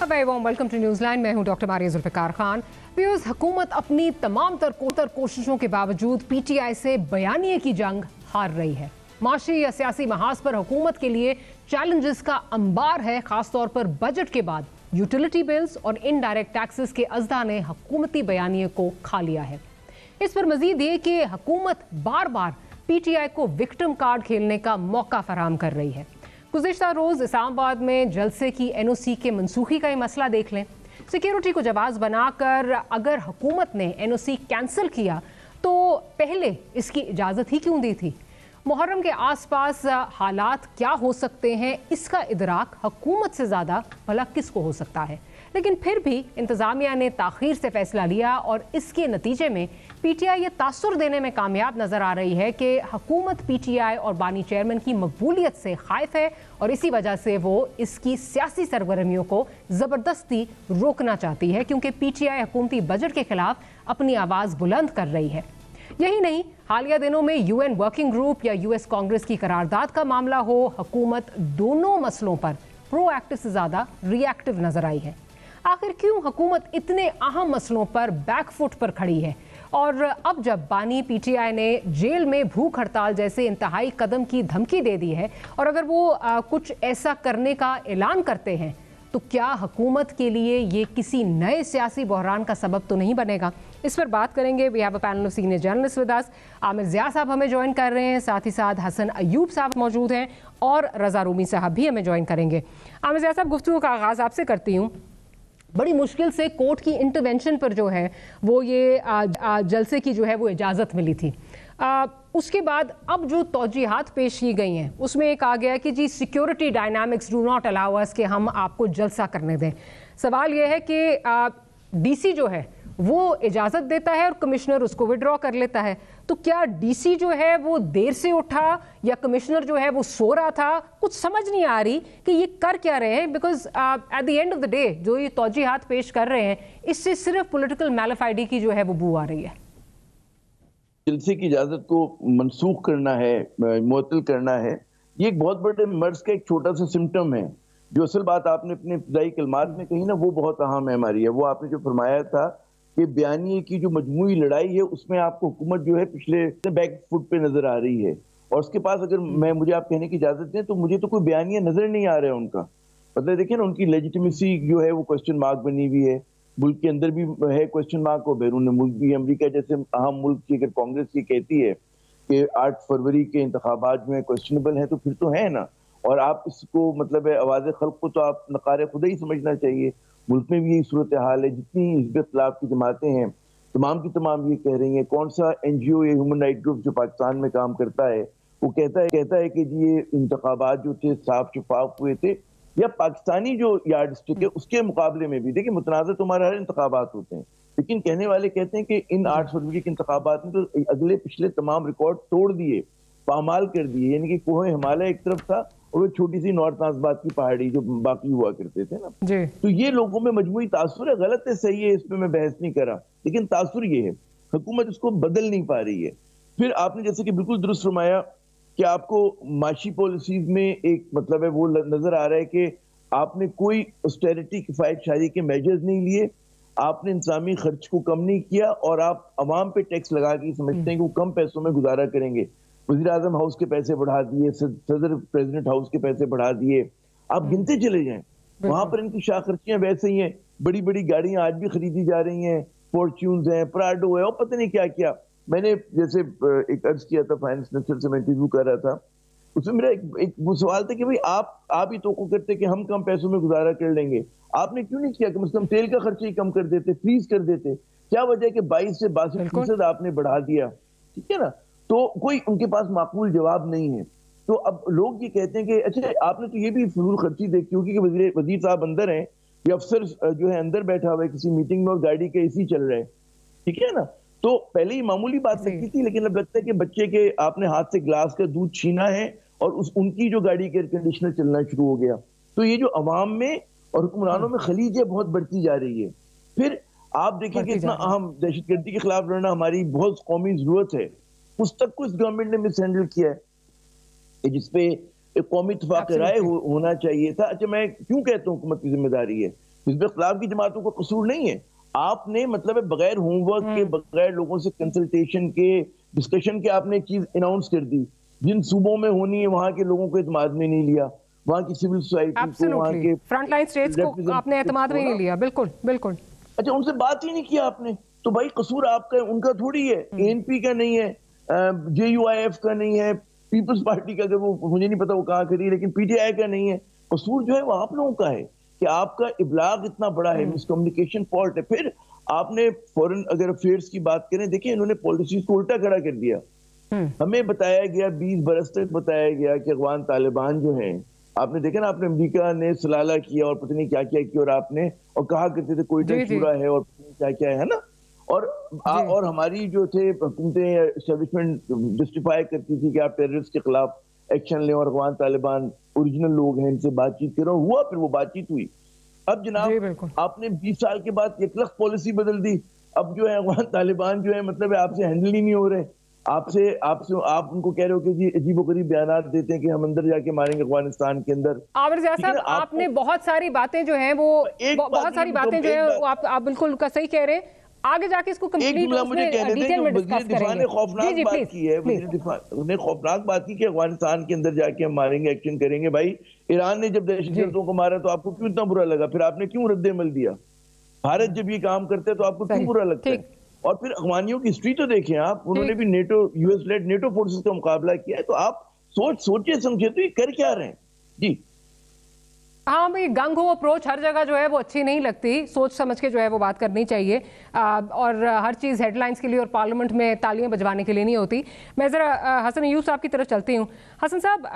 Very warm welcome to Newsland. मैं हूं doctor Maria Zulfiqar Khan. Viewers, हुकूमत अपनी तमाम तर कोशिशों के बावजूद पीटीआई से बयानिए की जंग हार रही है। माशी या सियासी महाज पर हुकूमत के लिए चैलेंजेस का अंबार है। खासतौर पर बजट के बाद यूटिलिटी बिल्स और इनडायरेक्ट टैक्सेस के अज़दा ने हुकूमती बयानिए को खा लिया है। इस पर मजीद ये कि हुकूमत बार बार पीटीआई को विक्टिम कार्ड खेलने का मौका फराहम कर रही है। गुज़िश्ता रोज़ इस्लामाबाद में जलसे की एनओसी के मनसूखी का ही मसला देख लें। सिक्योरिटी को जवाब बनाकर अगर हुकूमत ने एनओसी कैंसिल किया तो पहले इसकी इजाज़त ही क्यों दी थी? मुहर्रम के आसपास हालात क्या हो सकते हैं, इसका इदराक हुकूमत से ज़्यादा भला किसको हो सकता है। लेकिन फिर भी इंतज़ामिया ने ताख़ीर से फ़ैसला लिया और इसके नतीजे में पीटीआई ये तासुर देने में कामयाब नज़र आ रही है कि हुकूमत पीटीआई और बानी चेयरमैन की मकबूलियत से खाइफ है और इसी वजह से वो इसकी सियासी सरगर्मियों को ज़बरदस्ती रोकना चाहती है, क्योंकि पीटीआई हुकूमती बजट के खिलाफ अपनी आवाज़ बुलंद कर रही है। यही नहीं, हालिया दिनों में यूएन वर्किंग ग्रुप या यूएस कांग्रेस की करारदाद का मामला हो, हुकूमत दोनों मसलों पर प्रोएक्टिव से ज़्यादा रिएक्टिव नजर आई है। आखिर क्यों हुकूमत इतने अहम मसलों पर बैकफुट पर खड़ी है? और अब जब बानी पीटीआई ने जेल में भूख हड़ताल जैसे इंतहाई कदम की धमकी दे दी है और अगर वो कुछ ऐसा करने का ऐलान करते हैं तो क्या हुकूमत के लिए ये किसी नए सियासी बहरान का सबब तो नहीं बनेगा? इस पर बात करेंगे। We have a panel of senior journalist with us. Aamir Zia sahab हमें ज्वाइन कर रहे हैं, साथ ही साथ हसन अयूब साहब मौजूद हैं और रज़ा रूमी साहब भी हमें ज्वाइन करेंगे। आमिर ज़िया साहब, गुफ्तगू का आगाज़ आपसे करती हूँ। बड़ी मुश्किल से कोर्ट की इंटरवेंशन पर जो है वो ये जलसे की जो है वो इजाज़त मिली थी। उसके बाद अब जो तौजीहात पेश की गई हैं उसमें एक आ गया कि जी security dynamics do not allow us कि हम आपको जलसा करने दें। सवाल यह है कि डीसी जो है वो इजाज़त देता है और कमिश्नर उसको विड्रॉ कर लेता है, तो क्या डीसी जो है वो देर से उठा या कमिश्नर जो है वो सो रहा था? कुछ समझ नहीं आ रही कि ये कर क्या रहे हैं, because at the end of the day जो ये तौजीहात पेश कर रहे हैं इससे सिर्फ पॉलिटिकल मैलिफाइडी की जो है वो बू आ रही है। जलसे की इजाजत को मनसूख करना है, मुअत्तल करना है, ये एक बहुत बड़े मर्ज का एक छोटा सा सिम्टम है। जो असल बात आपने अपने इब्तदाई कलमात में कही ना, वो बहुत अहम है हमारी है। वो आपने जो फरमाया था कि बयानिए की जो मजमूई लड़ाई है उसमें आपको हुकूमत जो है पिछले बैक फुट पे नजर आ रही है और उसके पास अगर मुझे आप कहने की इजाजत दें तो मुझे तो कोई बयानिया नजर नहीं आ रहा है उनका। मतलब देखिए ना, उनकी लेजिटिमेसी जो है वो क्वेश्चन मार्क बनी हुई है। मुल्क के अंदर भी है क्वेश्चन मार्क और बैरून मुल्क भी। अमेरिका जैसे अहम मुल्क की अगर कांग्रेस ये कहती है कि 8 फरवरी के इंतखाबात जो है क्वेश्चनेबल है तो फिर तो है ना। और आप इसको मतलब है आवाज़ खल्क को तो आप नकारे खुदा ही समझना चाहिए। मुल्क में भी यही सूरत हाल है। जितनी हिज़्ब इख्तिलाफ की जमातें हैं तमाम की तमाम ये कह रही हैं। कौन सा NGO या ह्यूमन राइट ग्रुप जो पाकिस्तान में काम करता है वो कहता है कि जी ये इंतखाबात जो थे साफ शफाफ हुए थे, या पाकिस्तानी जो यार्ड स्टिक है उसके मुकाबले में भी। देखिए, मुतनाज़ तो हमारे हर इंतखाबात होते हैं, लेकिन कहने वाले कहते हैं कि इन 8 फरवरी के इंतखाबात में तो अगले पिछले तमाम रिकॉर्ड तोड़ दिए, पामाल कर दिए। यानी कि कोहे हिमालय एक तरफ था और वो छोटी सी नॉर्थ नाजबाद की पहाड़ी जो बाकी हुआ करते थे ना। तो ये लोगों में मजमूई तासुर है। गलत है, सही है, इस पर मैं बहस नहीं कर रहा, लेकिन तासुर ये है हुकूमत इसको बदल नहीं पा रही है। फिर आपने जैसे कि बिल्कुल दुरुस्त फरमाया कि आपको माशी पॉलिसीज में एक मतलब है वो नजर आ रहा है कि आपने कोई ऑस्टेरिटी किफायत शारी के मेजर्स नहीं लिए, आपने इंसानी खर्च को कम नहीं किया और आप अवाम पे टैक्स लगा के समझते हैं कि वो कम पैसों में गुजारा करेंगे। वज़ीर आज़म हाउस के पैसे बढ़ा दिए, सदर प्रेसिडेंट हाउस के पैसे बढ़ा दिए, आप गिनते चले जाएं। वहां पर इनकी शाखर्चियां वैसे ही हैं। बड़ी बड़ी गाड़ियां आज भी खरीदी जा रही हैं, फॉर्च्यून्स हैं, प्राडो है और पता नहीं क्या क्या। मैंने जैसे एक अर्ज किया था फाइनेंस मिनिस्टर से, मैं इंटरव्यू कर रहा था, उसमें मेरा एक वो सवाल था कि भाई आप ही तो करते कि हम कम पैसों में गुजारा कर लेंगे, आपने क्यों नहीं किया? कम से कम तेल का खर्चा ही कम कर देते, फ्रीज कर देते। क्या वजह है कि 22 से 62% आपने बढ़ा दिया? ठीक है ना। तो कोई उनके पास माकूल जवाब नहीं है। तो अब लोग ये कहते हैं कि अच्छा आपने तो ये भी फजूल खर्ची देखी होगी कि वजीर साहब अंदर हैं या अफसर जो है अंदर बैठा हुआ है किसी मीटिंग में और गाड़ी के AC चल रहे हैं, ठीक है ना। तो पहले ही मामूली बात लगती थी, लेकिन अब लगता है कि बच्चे के आपने हाथ से गिलास का दूध छीना है और उनकी जो गाड़ी के एयर कंडीशनर चलना शुरू हो गया। तो ये जो अवाम में और हुक्मरानों में खलीज बहुत बढ़ती जा रही है। फिर आप देखिए कि इतना अहम दहशतगर्दी के खिलाफ लड़ना हमारी बहुत कौमी जरूरत है, उस तक को इस गवर्नमेंट ने मिस हैंडल किया है, जिसपे एक कौमी इत्तेफाक राय होना चाहिए था। अच्छा, मैं क्यों कहता हूँ हुकूमत की जिम्मेदारी है, हिज़्ब इख्तिलाफ की जमातों का कसूर नहीं है। आपने मतलब बगैर होमवर्क के, बगैर लोगों से कंसल्टेशन के, डिस्कशन के आपने एक चीज अनाउंस कर दी, जिन सूबों में होनी है वहां के लोगों को एतमाद में नहीं लिया, वहां की सिविल सोसाइटी को, वहां के फ्रंटलाइन स्टेट्स को आपने एतमाद में नहीं लिया। बिल्कुल बिल्कुल। अच्छा, उनसे बात ही नहीं किया आपने, तो भाई कसूर आपका है, उनका थोड़ी है। एएनपी का नहीं है, JUIF का नहीं है, पीपल्स पार्टी का, अगर वो मुझे नहीं पता वो कहाँ खड़ी, लेकिन PTI का नहीं है। कसूर जो है वो आप लोगों का है कि आपका इब्लाग इतना बड़ा है, मिसकम्युनिकेशन फॉल्ट है। फिर आपने फॉरेन अगर अफेयर्स की बात करें, देखिए इन्होंने पॉलिसीज को उल्टा खड़ा कर दिया। हमें बताया गया 20 बरस तक बताया गया कि अफगान तालिबान जो हैं, आपने देखा ना, आपने अमेरिका ने सलाला किया और पता नहीं क्या क्या किया, और आपने और कहा करते थे कोयटा शूरा है और पता नहीं क्या क्या है ना। और हमारी जो थे हुकूमतें, एस्टेब्लिशमेंट जस्टिफाई करती थी कि आप टेररिस्ट के खिलाफ एक्शन लें और अफगान तालिबान ओरिजिनल लोग हैं, इनसे बातचीत करो। हुआ, फिर वो बातचीत हुई। अब जनाब आपने 20 साल के बाद एक लख पॉलिसी बदल दी। अब जो है अफगान तालिबान जो है मतलब आपसे हैंडल ही नहीं हो रहे। आप उनको कह रहे हो कि जी अजीबोगरीब बयानात देते हैं कि हम अंदर जाके मारेंगे अफगानिस्तान के अंदर। आमिर ज़िया साहब, आपने बहुत सारी बातें जो हैं वो बहुत सारी बातें जो है आप बिल्कुल का सही कह रहे हैं। आगे जाके इसको कंप्लीट डिटेल में डिस्कस करेंगे। खौफनाक बात की है, उन्हें खौफनाक बात की कि अफगानिस्तान के अंदर जाके हम मारेंगे, एक्शन करेंगे। भाई ईरान ने जब दहशतगर्दों को मारा तो आपको क्यों इतना बुरा लगा? फिर आपने क्यों रद्द-ए-अमल दिया? भारत जब ये काम करते हैं तो आपको क्यों बुरा लगता है? और फिर अफगानियों की हिस्ट्री तो देखें आप, उन्होंने भी NATO US led NATO forces का मुकाबला किया है। तो आप सोचिए समझिए तो ये कर क्या रहे हैं जी। हाँ भाई, गंग हो अप्रोच हर जगह जो है वो अच्छी नहीं लगती, सोच समझ के जो है वो बात करनी चाहिए। और हर चीज़ हेडलाइंस के लिए और पार्लियामेंट में तालियां बजवाने के लिए नहीं होती। मैं ज़रा हसन अय्यूब साहब की तरफ चलती हूँ। हसन साहब,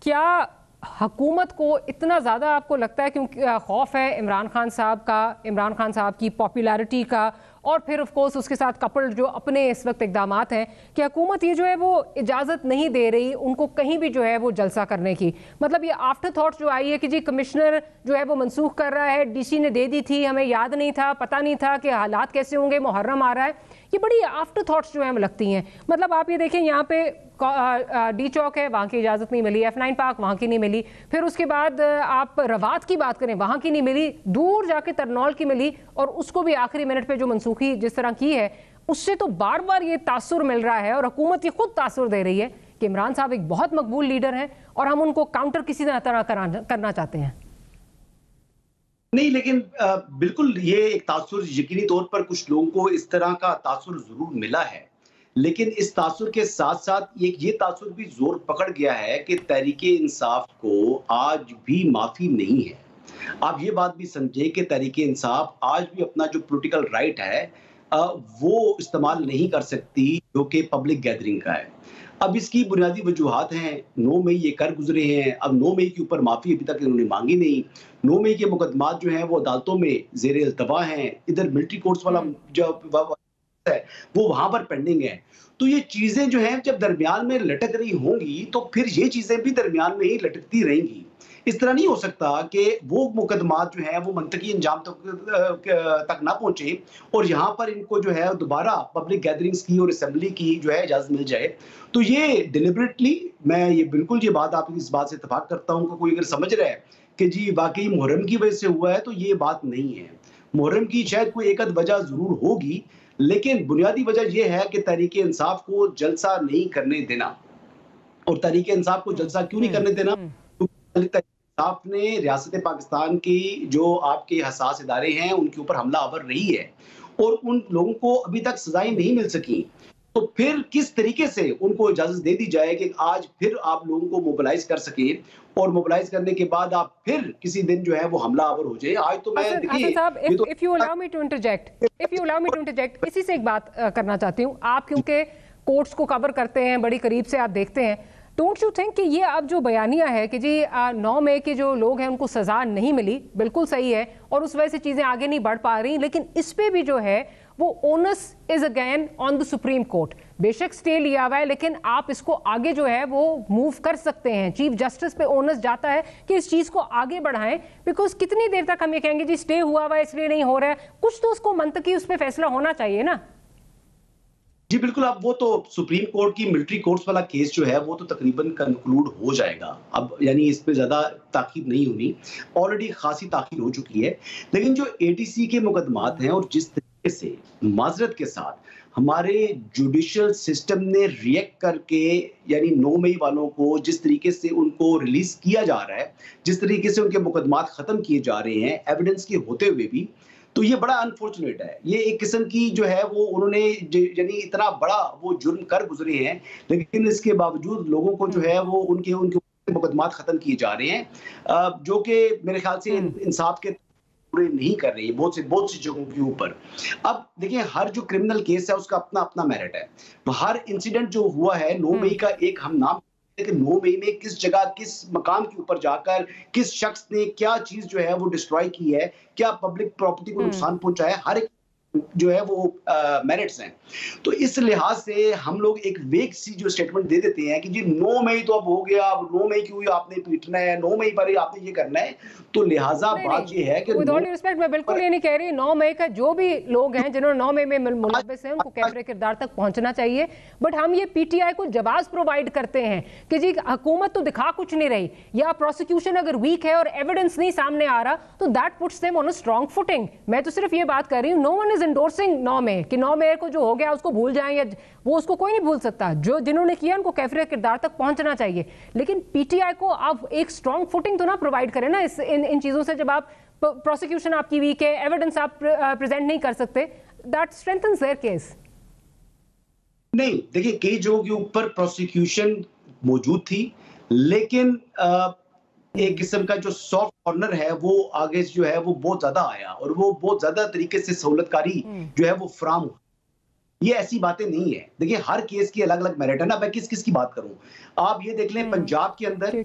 क्या हुकूमत को इतना ज़्यादा आपको लगता है, क्योंकि खौफ है इमरान खान साहब का, इमरान खान साहब की पॉपुलैरिटी का, और फिर ऑफ कोर्स उसके साथ कपल्ड जो अपने इस वक्त इकदामात हैं, कि हुकूमत ये जो है वो इजाज़त नहीं दे रही उनको कहीं भी जो है वो जलसा करने की? मतलब ये आफ्टर थॉट जो आई है कि जी कमिश्नर जो है वो मनसूख कर रहा है, DC ने दे दी थी, हमें याद नहीं था, पता नहीं था कि हालात कैसे होंगे, मुहर्रम आ रहा है, ये बड़ी आफ्टर थॉट्स जो है लगती हैं। मतलब आप ये देखें, यहाँ पे D चौक है, वहाँ की इजाज़त नहीं मिली, F9 पार्क वहाँ की नहीं मिली, फिर उसके बाद आप रवात की बात करें, वहाँ की नहीं मिली, दूर जाके तरनौल की मिली, और उसको भी आखिरी मिनट पे जो मनसूखी जिस तरह की है, उससे तो बार बार ये तासुर मिल रहा है, और हुकूमत ये खुद तासुर दे रही है कि इमरान साहब एक बहुत मकबूल लीडर हैं और हम उनको काउंटर किसी तरह करना चाहते हैं। नहीं, लेकिन बिल्कुल ये एक तासुर यकीनी तौर पर कुछ लोगों को इस तरह का तासुर जरूर मिला है, लेकिन इस तासुर के साथ साथ ये तासुर भी जोर पकड़ गया है कि तहरीक-ए-इंसाफ को आज भी माफी नहीं है। आप ये बात भी समझे कि तहरीक-ए-इंसाफ आज भी अपना जो पॉलिटिकल राइट है वो इस्तेमाल नहीं कर सकती, जो कि पब्लिक गैदरिंग का है। अब इसकी बुनियादी वजूहात हैं, 9 मई ये कर गुजरे हैं, अब 9 मई के ऊपर माफी अभी तक इन्होंने मांगी नहीं। 9 मई के मुकदमात जो हैं वो अदालतों में ज़ेर इल्तवा हैं, इधर मिलिट्री कोर्ट्स वाला जो है वो वहां पर पेंडिंग है। तो ये चीजें जो हैं जब दरमियान में लटक रही होंगी तो फिर ये चीजें भी दरमियान में ही लटकती रहेंगी। इस तरह नहीं हो सकता कि वो मुकदमात जो है वो मंतकी अंजाम तक ना पहुंचे और यहाँ पर इनको जो है दोबारा पब्लिक गैदरिंग्स की और असेंबली की जो है इजाजत मिल जाए। तो ये डिलिबरेटली, मैं ये बिल्कुल ये बात आपकी इस बात से इत्तेफाक करता हूँ कि कोई अगर समझ रहा है कि जी वाकई मुहर्रम की वजह से हुआ है, तो ये बात नहीं है। मुहर्रम की शायद कोई एक आध वजह जरूर होगी, लेकिन बुनियादी वजह यह है कि तहरीक-ए-इंसाफ को जलसा नहीं करने देना। और तहरीक-ए-इंसाफ को जलसा क्यों नहीं करने देना? तहरीक-ए-इंसाफ ने रियासत पाकिस्तान की जो आपके हसास इदारे हैं उनके ऊपर हमला आवर रही है और उन लोगों को अभी तक सजाएं नहीं मिल सकी। तो फिर किस तरीके से उनको इजाजत दे दी जाए कि आज फिर आप लोगों को मोबिलाइज कर सके और मोबिलाइज करने के बाद आप फिर किसी दिन जो है वो हमला आवर हो जाए। आज तो मैं if you allow me to interject, इसी से एक बात करना चाहती हूँ। आप क्योंकि कोर्ट्स को कवर करते हैं, बड़ी करीब से आप देखते हैं, डोंट यू थिंक कि ये अब जो बयानिया है कि जी 9 मई के जो लोग हैं उनको सजा नहीं मिली, बिल्कुल सही है और उस वजह से चीजें आगे नहीं बढ़ पा रही, लेकिन इस पे भी जो है वो onus is again on the supreme court. बेशक स्टे लिया हुआ है, लेकिन आप इसको आगे जो है वो मूव कर सकते हैं। चीफ जस्टिस पे ओनस जाता है कि इस चीज को आगे बढ़ाएं, बिकॉज कितनी देर तक हम ये कहेंगे जी स्टे हुआ हुआ है इसलिए नहीं हो रहा है, कुछ तो उसको मंतकी उस पर फैसला होना चाहिए ना। जी बिल्कुल, अब वो तो सुप्रीम कोर्ट की मिलिट्री कोर्ट्स वाला केस जो है वो तो तकरीबन कंक्लूड हो जाएगा। अब यानी इस पे ज़्यादा ताक़ीद नहीं होनी, ऑलरेडी ख़ासी ताक़ीद हो चुकी है। लेकिन जो एटीसी के मुकदमात हैं और जिस तरीके से माज़रत के साथ हमारे जुडिशियल सिस्टम ने रिएक्ट करके यानी 9 मई वालों को जिस तरीके से उनको रिलीज़ किया जा रहा है, जिस तरीके से उनके मुकदमात ख़त्म किए जा रहे हैं, एविडेंस के होते हुए भी, तो ये बड़ा अनफॉर्चुनेट है। ये एक किस्म की जो है वो उन्होंने यानी इतना बड़ा वो जुर्म कर गुजरे हैं, लेकिन इसके बावजूद लोगों को जो है वो उनके उनके मुकदमात खत्म किए जा रहे हैं, जो कि मेरे ख्याल से इंसाफ के पूरे नहीं कर रही है बहुत सी जगहों के ऊपर। अब देखिए, हर जो क्रिमिनल केस है उसका अपना अपना मेरिट है। तो हर इंसिडेंट जो हुआ है 9 मई का एक हम नाम कि 9 मई में किस जगह किस मकाम के ऊपर जाकर किस शख्स ने क्या चीज जो है वो डिस्ट्रॉय की है, क्या पब्लिक प्रॉपर्टी को नुकसान पहुंचाया, हर एक जो है वो मेरिट्स हैं। तो इस लिहाज से हम लोग एक वेग सी जो स्टेटमेंट दे देते हैं कि जी 9 मई तो अब हो गया, अब 9 मई क्यों आपने पीटना है, 9 मई पर ही आपने ये करना है। तो लिहाजा बात ये है कि विद ऑल रिस्पेक्ट मैं बिल्कुल ये नहीं कह रही 9 मई का जो भी लोग हैं जिन्होंने 9 मई में मुलव्वस हैं उनको कैफरे किरदार तक पहुंचना चाहिए, बट हम ये पीटीआई को जवाब प्रोवाइड करते हैं कि जी हुकूमत तो दिखा कुछ नहीं रही, या प्रोसिक्यूशन अगर वीक है और एविडेंस नहीं सामने आ रहा तो that puts them on a strong footing. मैं तो सिर्फ ये बात कर रही हूँ, नो वन इज एंडोर्सिंग 9 मई कि 9 मई को जो हो गया उसको भूल जाएं, या वो उसको कोई नहीं भूल सकता। जो जिन्होंने किया उनको कैफरे किरदार तक पहुंचना चाहिए, लेकिन पीटीआई को आप एक स्ट्रांग फुटिंग तो ना प्रोवाइड करें ना इन चीजों से। जब आप प्रोसिक्यूशन आपकी वीक है, एविडेंस आप प्रेजेंट नहीं कर सकते, दैट स्ट्रेंथन्स देयर केस। नहीं, देखिए कई जगहों के ऊपर प्रोसिक्यूशन मौजूद थी, लेकिन एक किस्म का जो सॉफ्ट कॉर्नर है वो आगे जो है वो बहुत ज्यादा आया और वो बहुत ज्यादा तरीके से सहूलतकारी जो है वो फराम। ये ऐसी बातें नहीं है। देखिए, हर केस की अलग अलग मेरिट है ना। मैं किस किस की बात करूं, आप ये देख लें पंजाब के अंदर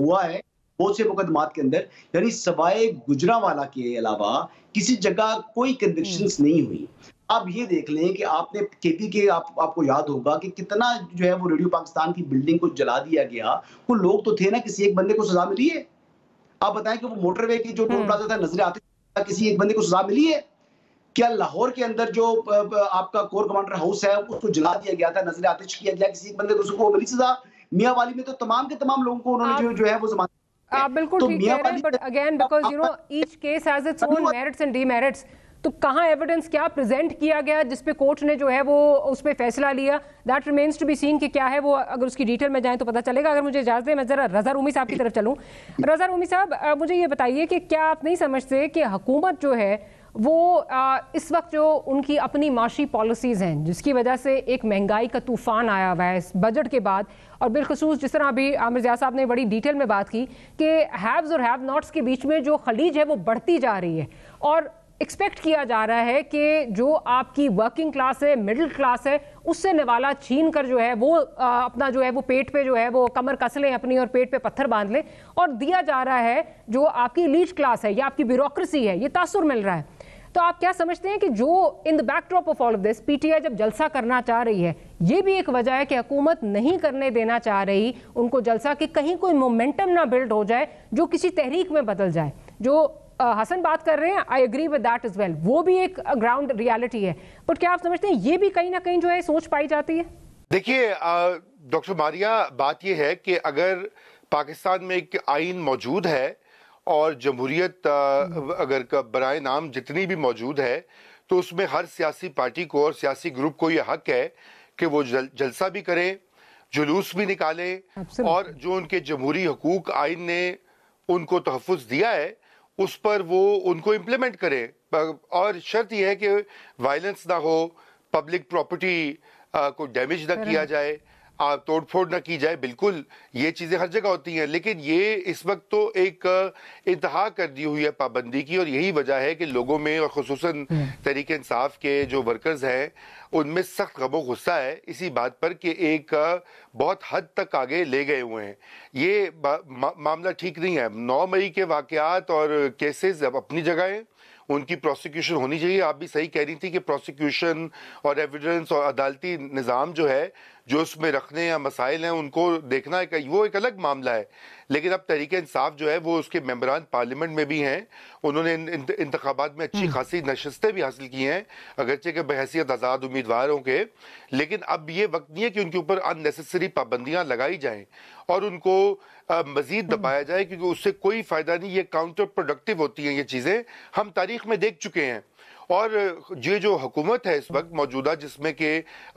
हुआ है बहुत से मुकदमात के अंदर, यानी सवाए गुजरांवाला के अलावा किसी जगह कोई कन्विक्शंस नहीं हुई। आप ये देख लें कि आपने केपी के आपको याद होगा कि कितना जो है वो रेडियो पाकिस्तान की बिल्डिंग को जला दिया गया। वो लोग तो थे ना, किसी एक बंदे को सजा मिली है? आप बताएं कि वो मोटरवे की जो टोल प्लाजा था नजर आते, किसी एक बंदे को सजा मिली है? क्या लाहौर के अंदर जो आपका कोर कमांडर हाउस है उसको जला दिया गया था, नजर आतिश किया गया, किसी एक बंदे को उसको मिली सजा? मियां वाली में तो तमाम के तमाम लोगों को उन्होंने जो है वो जमानत। आप बिल्कुल ठीक कह रहे हैं, but again because you know each case has its own merits and demerits. तो कहाँ एविडेंस क्या प्रेजेंट किया गया जिस पे कोर्ट ने जो है वो उस पर फैसला लिया, that remains to be seen कि क्या है वो। अगर उसकी डिटेल में जाएं तो पता चलेगा। अगर मुझे इजाजत है मैं जरा रजा रूमी साहब की तरफ चलूँ। रजा रूमी साहब, मुझे ये बताइए कि क्या आप नहीं समझते कि हुकूमत जो है वो इस वक्त जो उनकी अपनी माशी पॉलिसीज़ हैं जिसकी वजह से एक महंगाई का तूफान आया हुआ है इस बजट के बाद, और बिलखसूस जिस तरह अभी आमिर ज़िया साहब ने बड़ी डिटेल में बात की कि हैव्स और हैव नॉट्स के बीच में जो खलीज है वो बढ़ती जा रही है, और एक्सपेक्ट किया जा रहा है कि जो आपकी वर्किंग क्लास है, मिडिल क्लास है, उससे निवाला छीन कर जो है वो अपना जो है वो पेट पे जो है वो कमर कस लें अपनी और पेट पे पत्थर बांध लें, और दिया जा रहा है जो आपकी लीड क्लास है या आपकी ब्यूरोक्रेसी है, ये तासुर मिल रहा है। तो आप क्या समझते हैं कि जो in the backdrop of all of this PTI जब जलसा करना चाह रही है, ये भी एक वजह है कि हुकूमत नहीं करने देना चाह रही उनको जलसा, कि कहीं कोई मोमेंटम ना बिल्ड हो जाए जो किसी तहरीक में बदल जाए। जो हसन बात कर रहे हैं, I agree with that is well, वो भी एक ग्राउंड रियलिटी है, बट क्या आप समझते हैं ये भी कहीं ना कहीं जो है सोच पाई जाती है? देखिए डॉक्टर मारिया, बात यह है कि अगर पाकिस्तान में एक आइन मौजूद है और जमहूरियत अगर बराए नाम जितनी भी मौजूद है, तो उसमें हर सियासी पार्टी को और सियासी ग्रुप को यह हक है कि वो जलसा भी करें, जुलूस भी निकालें, और जो उनके जमहूरी हकूक आइन ने उनको तहफ़्फ़ुज़ दिया है उस पर वो उनको इम्प्लीमेंट करें। और शर्त यह है कि वायलेंस ना हो, पब्लिक प्रॉपर्टी को डैमेज ना किया जाए, तोड़फोड़ ना की जाए। बिल्कुल ये चीज़ें हर जगह होती हैं, लेकिन ये इस वक्त तो एक इंतहा कर दी हुई है पाबंदी की, और यही वजह है कि लोगों में और ख़ुसूसन तहरीक इंसाफ के जो वर्कर्स हैं उनमें सख्त गमो गुस्सा है इसी बात पर कि एक बहुत हद तक आगे ले गए हुए हैं। ये मामला ठीक नहीं है। 9 मई के वाक़यात और केसेस अब अपनी जगह हैं, उनकी प्रोसिक्यूशन होनी चाहिए। आप भी सही कह रही थी कि प्रोसिक्यूशन और एविडेंस और अदालती निज़ाम जो है, जो उसमें रखने या मसाइल हैं उनको देखना वो एक अलग मामला है। लेकिन अब तहरीक इंसाफ जो है वो उसके मेंबरान पार्लियामेंट में भी हैं, उन्होंने इंतखाबात में अच्छी खासी नशस्तें भी हासिल की हैं, अगरचे के बहैसियत आज़ाद उम्मीदवारों के। लेकिन अब ये वक्त नहीं है कि उनके ऊपर अननेसेसरी पाबंदियां लगाई जाएं और उनको मजीद दबाया जाए, क्योंकि उससे कोई फायदा नहीं। ये काउंटर प्रोडक्टिव होती हैं ये चीजें, हम तारीख में देख चुके हैं। और ये जो हुकूमत है इस वक्त मौजूदा, जिसमें कि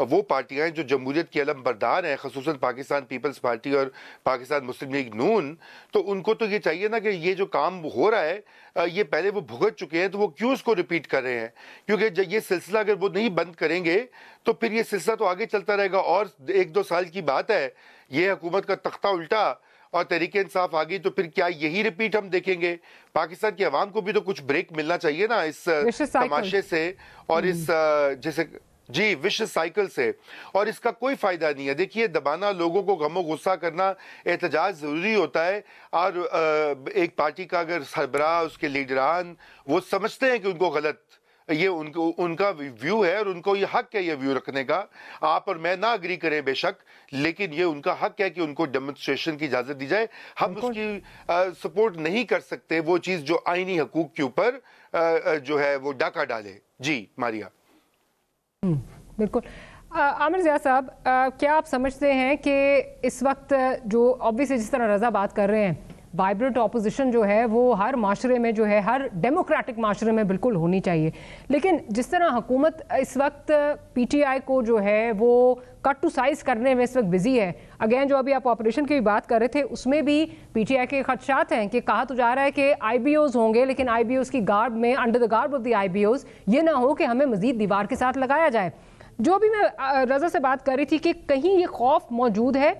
वो पार्टियां हैं जो जमहूरियत की अलम बरदार हैं, खसूसन पाकिस्तान पीपल्स पार्टी और पाकिस्तान मुस्लिम लीग नून, तो उनको तो ये चाहिए ना कि ये जो काम हो रहा है ये पहले वो भुगत चुके हैं, तो वो क्यों इसको रिपीट कर रहे हैं? क्योंकि जब ये सिलसिला अगर वो नहीं बंद करेंगे तो फिर ये सिलसिला तो आगे चलता रहेगा। और 1-2 साल की बात है, ये हुकूमत का तख्ता उल्टा और तहरीक इंसाफ आ गई तो फिर क्या यही रिपीट हम देखेंगे? पाकिस्तान की आवाम को भी तो कुछ ब्रेक मिलना चाहिए ना इस तमाशे से और इस जैसे जी विशियस साइकिल से, और इसका कोई फायदा नहीं है। देखिए, दबाना, लोगों को गमो गुस्सा करना, एहतजाज जरूरी होता है। और एक पार्टी का अगर सरबराह, उसके लीडरान वो समझते हैं कि उनको गलत, ये उनका व्यू है और उनको ये हक है ये व्यू रखने का। आप और मैं ना अग्री करें बेशक, लेकिन ये उनका हक है कि उनको डेमोन्स्ट्रेशन की इजाजत दी जाए। हम उसकी सपोर्ट नहीं कर सकते वो चीज जो आईनी हकूक के ऊपर जो है वो डाका डाले। जी मारिया। बिल्कुल। आमिर ज़िया साहब, क्या आप समझते हैं कि इस वक्त जो ऑब्वियसली जिस तरह रजा बात कर रहे हैं, वाइब्रेंट ऑपोजिशन जो है वो हर माशरे में जो है, हर डेमोक्रेटिक माशरे में बिल्कुल होनी चाहिए, लेकिन जिस तरह हुकूमत इस वक्त पीटीआई को जो है वो कट टू साइज करने में इस वक्त बिजी है। अगेन जो अभी आप ऑपरेशन की बात कर रहे थे उसमें भी पीटीआई के खदशात हैं कि कहा तो जा रहा है कि आईबीओज होंगे, लेकिन आईबीओज की गार्ड में, under the guard of the IBOs, ये ना हो कि हमें मजीद दीवार के साथ लगाया जाए। जो भी मैं रजा से बात कर रही थी कि कहीं ये खौफ मौजूद है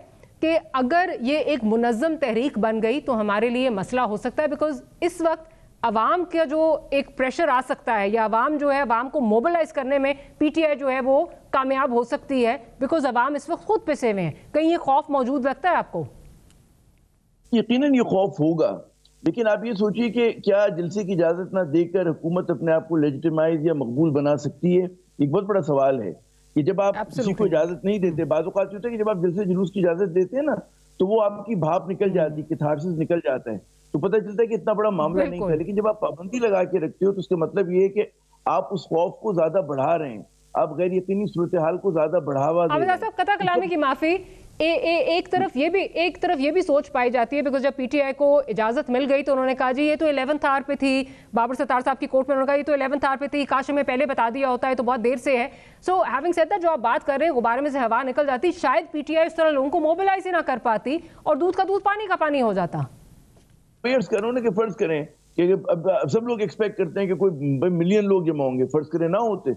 कि अगर ये एक मुनज़्ज़म तहरीक बन गई तो हमारे लिए मसला हो सकता है, बिकॉज इस वक्त अवाम का जो एक प्रेशर आ सकता है, या अवाम जो है, अवाम को मोबिलाइज करने में पीटीआई जो है वो कामयाब हो सकती है, बिकॉज अवाम इस वक्त खुद पिसे हुए हैं। कहीं ये खौफ मौजूद लगता है आपको? यकीनन ये खौफ होगा, लेकिन आप ये सोचिए कि क्या जलसे की इजाजत ना देकर हुकूमत अपने आप को लेजिटिमाइज या मकबूल बना सकती है? एक बहुत बड़ा सवाल है कि जब आप किसी को इजाजत नहीं देते, बाज़ औक़ात होता है कि जब आप जलसे जुलूस की इजाजत देते हैं ना, तो वो आपकी भाप निकल जाती है, कैथारसिस निकल जाता है, तो पता चलता है कि इतना बड़ा मामला नहीं था। लेकिन जब आप पाबंदी लगा के रखते हो तो उसका मतलब ये है कि आप उस खौफ को ज्यादा बढ़ा रहे हैं, आप गैर यकीनी सूरत हाल को ज्यादा बढ़ावा दे रहे हैं। कथा कलामी की माफी, एक तरफ ये भी सोच पाई जाती है, बिकॉज जब पीटीआई को इजाजत मिल गई तो उन्होंने कहा जी ये तो 11th आवर पे थी, बाबर सत्तार साहब की कोर्ट में उन्होंने कहा ये तो 11th आवर पे थी, काश हमें पहले बता दिया होता है, तो बहुत देर से है। सो हैविंग सेड दैट, जो आप बात कर रहे हैं गुब्बारे में से हवा निकल जाती, शायद पीटीआई इस तरह लोगों को मोबिलाइज ही ना कर पाती और दूध का दूध पानी का पानी हो जाता। फर्ज करें कि अब सब लोग एक्सपेक्ट करते हैं कि कोई मिलियन लोग जमा होंगे, फर्ज करें ना होते,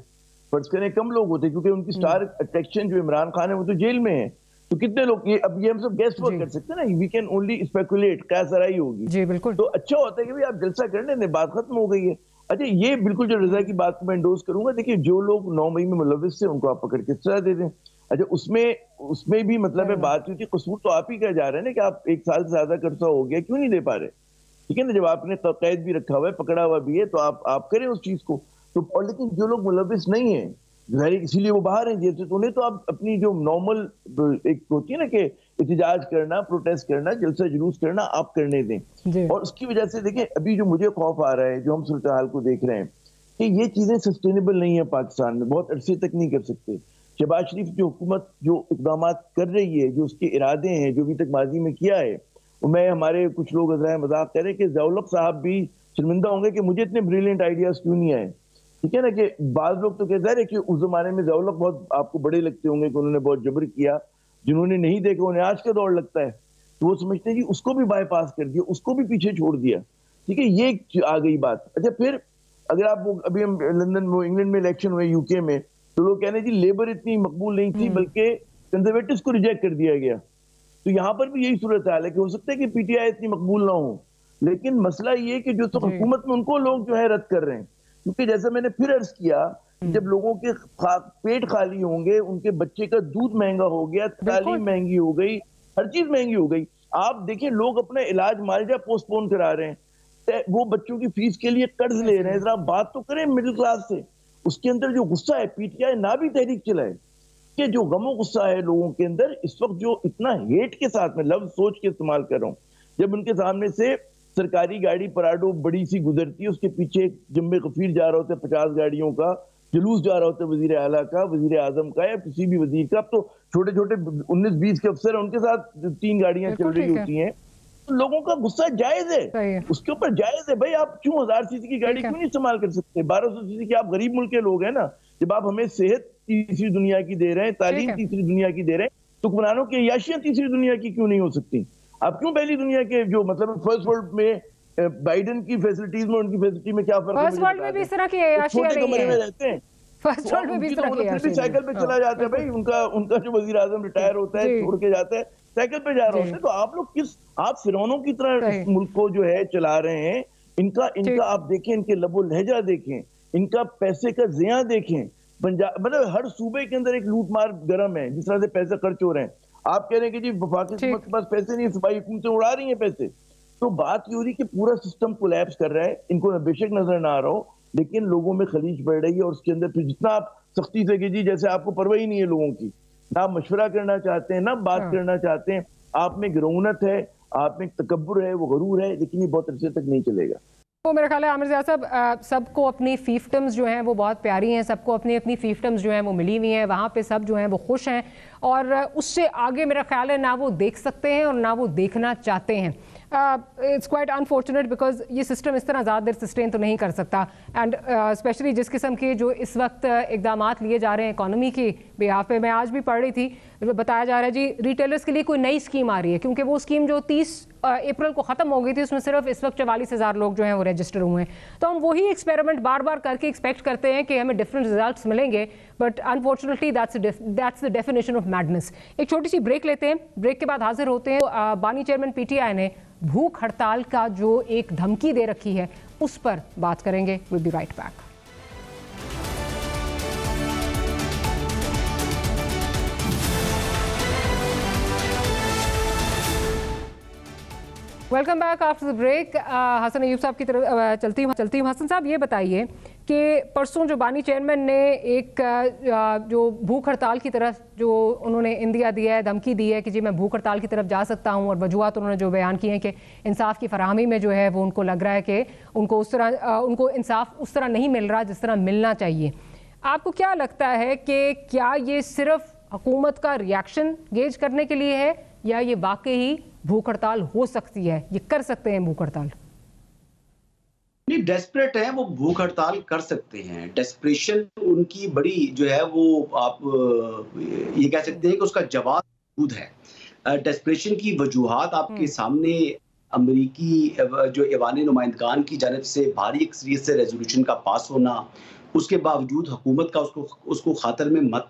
फर्ज करें कम लोग होते, क्योंकि उनकी स्टार अट्रैक्शन जो इमरान खान है वो तो जेल में है, तो कितने लोग, ये अब ये हम सब गेस्ट वर्क कर सकते हैं ना, वी कैन ओनली स्पेकुलेट क्या सराई होगी। जी बिल्कुल। तो अच्छा होता है कि भाई आप जलसा करने दें, बात खत्म हो गई है। अच्छा, ये बिल्कुल जो रजा की बात को मैं एंडोर्स करूंगा, देखिए जो लोग 9 मई में मुलविस थे उनको आप पकड़ के सजा दे दें। अच्छा, उसमें भी मतलब है बात हुई थी, कसूर तो आप ही का जा रहे हैं ना कि आप 1 साल से ज्यादा कर्जा हो गया, क्यों नहीं दे पा रहे? ठीक है ना, जब आपने कैद भी रखा हुआ है, पकड़ा हुआ भी है, तो आप करें उस चीज को। तो और लेकिन जो लोग मुलविस नहीं है, इसीलिए वो बाहर हैं जेल से, तो उन्हें तो आप अपनी जो नॉर्मल एक होती है ना कि एहतजाज करना, प्रोटेस्ट करना, जलसा जुलूस करना, आप करने दें। और उसकी वजह से देखिए, अभी जो मुझे खौफ आ रहा है, जो हम सूरत हाल को देख रहे हैं, कि ये चीजें सस्टेनेबल नहीं है पाकिस्तान में, बहुत अरसे तक नहीं कर सकते। शहबाज शरीफ जो हुकूमत जो इकदाम कर रही है, जो उसके इरादे हैं, जो अभी तक माजी में किया है, मैं, हमारे कुछ लोग मजाक कर रहे हैं कि ज़ियाउल-हक साहब भी शर्मिंदा होंगे कि मुझे इतने ब्रिलियंट आइडियाज क्यों नहीं आए। ठीक है ना, कि बाज लोग तो कहते हैं कि उस जमाने में ज़ियाउल-हक बहुत आपको बड़े लगते होंगे कि उन्होंने बहुत जबर किया, जिन्होंने नहीं देखा उन्हें आज का दौर लगता है, तो वो समझते हैं कि उसको भी बाईपास कर दिया, उसको भी पीछे छोड़ दिया। ठीक है, ये आ गई बात। अच्छा, फिर अगर आप अभी हम लंदन में, इंग्लैंड में इलेक्शन हुए, यूके में, तो लोग कहने जी लेबर इतनी मकबूल नहीं थी, बल्कि कंजर्वेटिव्स को रिजेक्ट कर दिया गया। तो यहाँ पर भी यही सूरत हाल है कि हो सकता है कि पीटीआई इतनी मकबूल ना हो, लेकिन मसला ये कि जो तो हुकूमत में उनको लोग जो है रद्द कर रहे हैं, क्योंकि जैसा मैंने फिर अर्ज किया, जब लोगों के पेट खाली होंगे, उनके बच्चे का दूध महंगा हो गया, तालीम महंगी हो गई, हर चीज महंगी हो गई। आप देखिए, लोग अपना इलाज मालजा पोस्टपोन करा रहे हैं। वो बच्चों की फीस के लिए कर्ज ले रहे हैं। जरा बात तो करें मिडिल क्लास से। उसके अंदर जो गुस्सा है, पीटीआई ना भी तहरीक चलाए कि जो गमो गुस्सा है लोगों के अंदर इस वक्त, जो इतना हेट के साथ में लफ्ज सोच के इस्तेमाल कर रहा हूँ, जब उनके सामने से सरकारी गाड़ी पराडो बड़ी सी गुजरती है, उसके पीछे एक जम्मे गफीर जा रहा होता है 50 गाड़ियों का जुलूस जा रहा होता है, वजीर आला का, वजीर आजम का या किसी भी वजीर का। अब तो छोटे छोटे 19-20 के अफसर उनके साथ 3 गाड़ियां चल रही होती हैं। तो लोगों का गुस्सा जायज है, उसके ऊपर जायज है भाई। आप क्यों 1000 सीसी की गाड़ी क्यों नहीं इस्तेमाल कर सकते? 1200 सीसी की आप गरीब मुल्क के लोग हैं ना। जब आप हमें सेहत तीसरी दुनिया की दे रहे हैं, तालीम तीसरी दुनिया की दे रहे हैं, तो हुक्मरानों की अय्याशियां तीसरी दुनिया की क्यों नहीं हो सकती? आप क्यों पहली दुनिया के जो मतलब फर्स्ट वर्ल्ड में बाइडेन की फैसिलिटीज में उनकी फैसिलिटी में क्या फर्क है? फर्स्ट वर्ल्ड में भी इस तरह की अय्याशियां नहीं है। कमरे में रहते हैं, फर्स्ट वर्ल्ड में भी इस तरह की फिर भी साइकिल पे चला जाता है भाई। उनका जो वजीर आजम रिटायर होता है, छोड़ के जाता है, साइकिल पे जा रहा होता है। तो आप लोग आप फिरौनों की तरह इस मुल्क को जो है चला रहे हैं। इनका आप देखें, इनके लबो लहजा देखें, इनका पैसे का जिया देखें। पंजाब मतलब हर सूबे के अंदर एक लूट मार गरम है, जिस तरह से पैसे खर्च हो रहे हैं। आप कह रहे हैं कि जी वफाकी हुकूमत के पास पैसे नहीं, सूबाई हुकूमतें उड़ा रही हैं पैसे। तो बात ये हो रही कि पूरा सिस्टम कोलैप्स कर रहा है। इनको बेशक नजर ना आ रहा हो, लेकिन लोगों में खलीज बढ़ रही है। और उसके अंदर फिर जितना आप सख्ती से कीजिए, जैसे आपको परवाह ही नहीं है लोगों की, ना आप मशवरा करना चाहते हैं, ना बात करना चाहते हैं। आप में गिरौनत है, आप में तकब्बुर है, वो गरूर है, लेकिन ये बहुत अरसे तक नहीं चलेगा। तो मेरा ख्याल है आमिर ज़िया साहब, सबको अपनी फीफडम्स जो हैं वो बहुत प्यारी हैं, सबको अपनी अपनी फीफडम्स जो हैं वो मिली हुई हैं, वहाँ पे सब जो हैं वो खुश हैं। और उससे आगे मेरा ख्याल है ना वो देख सकते हैं और ना वो देखना चाहते हैं। इट्स क्वाइट अनफॉर्चुनेट बिकॉज ये सिस्टम इस तरह ज़्यादा देर सस्टेन तो नहीं कर सकता। एंड स्पेशली जिस किस्म के जो इस वक्त इकदाम लिए जा रहे हैं इकॉनमी की बिहाफ पे, मैं आज भी पढ़ रही थी, बताया जा रहा है जी रिटेलर्स के लिए कोई नई स्कीम आ रही है, क्योंकि वो स्कीम जो 30 अप्रैल को ख़त्म हो गई थी, उसमें सिर्फ इस वक्त 44,000 लोग जो हैं वो रजिस्टर हुए हैं। तो हम वही एक्सपेरिमेंट बार बार करके एक्सपेक्ट करते हैं कि हमें डिफरेंट रिजल्ट्स मिलेंगे, but unfortunately that's the definition of madness. एक छोटी सी ब्रेक लेते हैं, ब्रेक के बाद हाजिर होते हैं। बानी चेयरमैन पीटीआई ने भूख हड़ताल का जो एक धमकी दे रखी है उस पर बात करेंगे। Will be right back. Welcome back after the break. Hasan Ayub sahab की तरफ चलती हूँ। हसन साहब, ये बताइए कि परसों जो बानी चेयरमैन ने एक जो भूख हड़ताल की तरफ जो उन्होंने इंदिया दिया है, धमकी दी है कि जी मैं भूख हड़ताल की तरफ जा सकता हूँ, और वजूहत उन्होंने जो बयान किए हैं कि इंसाफ की फराहमी में जो है वो उनको लग रहा है कि उनको इंसाफ उस तरह नहीं मिल रहा जिस तरह मिलना चाहिए। आपको क्या लगता है कि क्या ये सिर्फ हुकूमत का रिएक्शन गेज करने के लिए है, या ये वाकई भूख हड़ताल हो सकती है, ये कर सकते हैं भूख हड़ताल? नहीं, डेस्परेट है वो भूख हड़ताल कर सकते हैं। डेस्परेशन उनकी बड़ी जो है वो आप ये कह सकते हैं कि उसका जवाब मौजूद है। डेस्परेशन की वजूहात आपके सामने अमरीकी जो ऐवान नुमाइंदगान की जानिब से भारी अक्सरियत से रेजोल्यूशन का पास होना, उसके बावजूद हुकूमत का उसको खातर में मत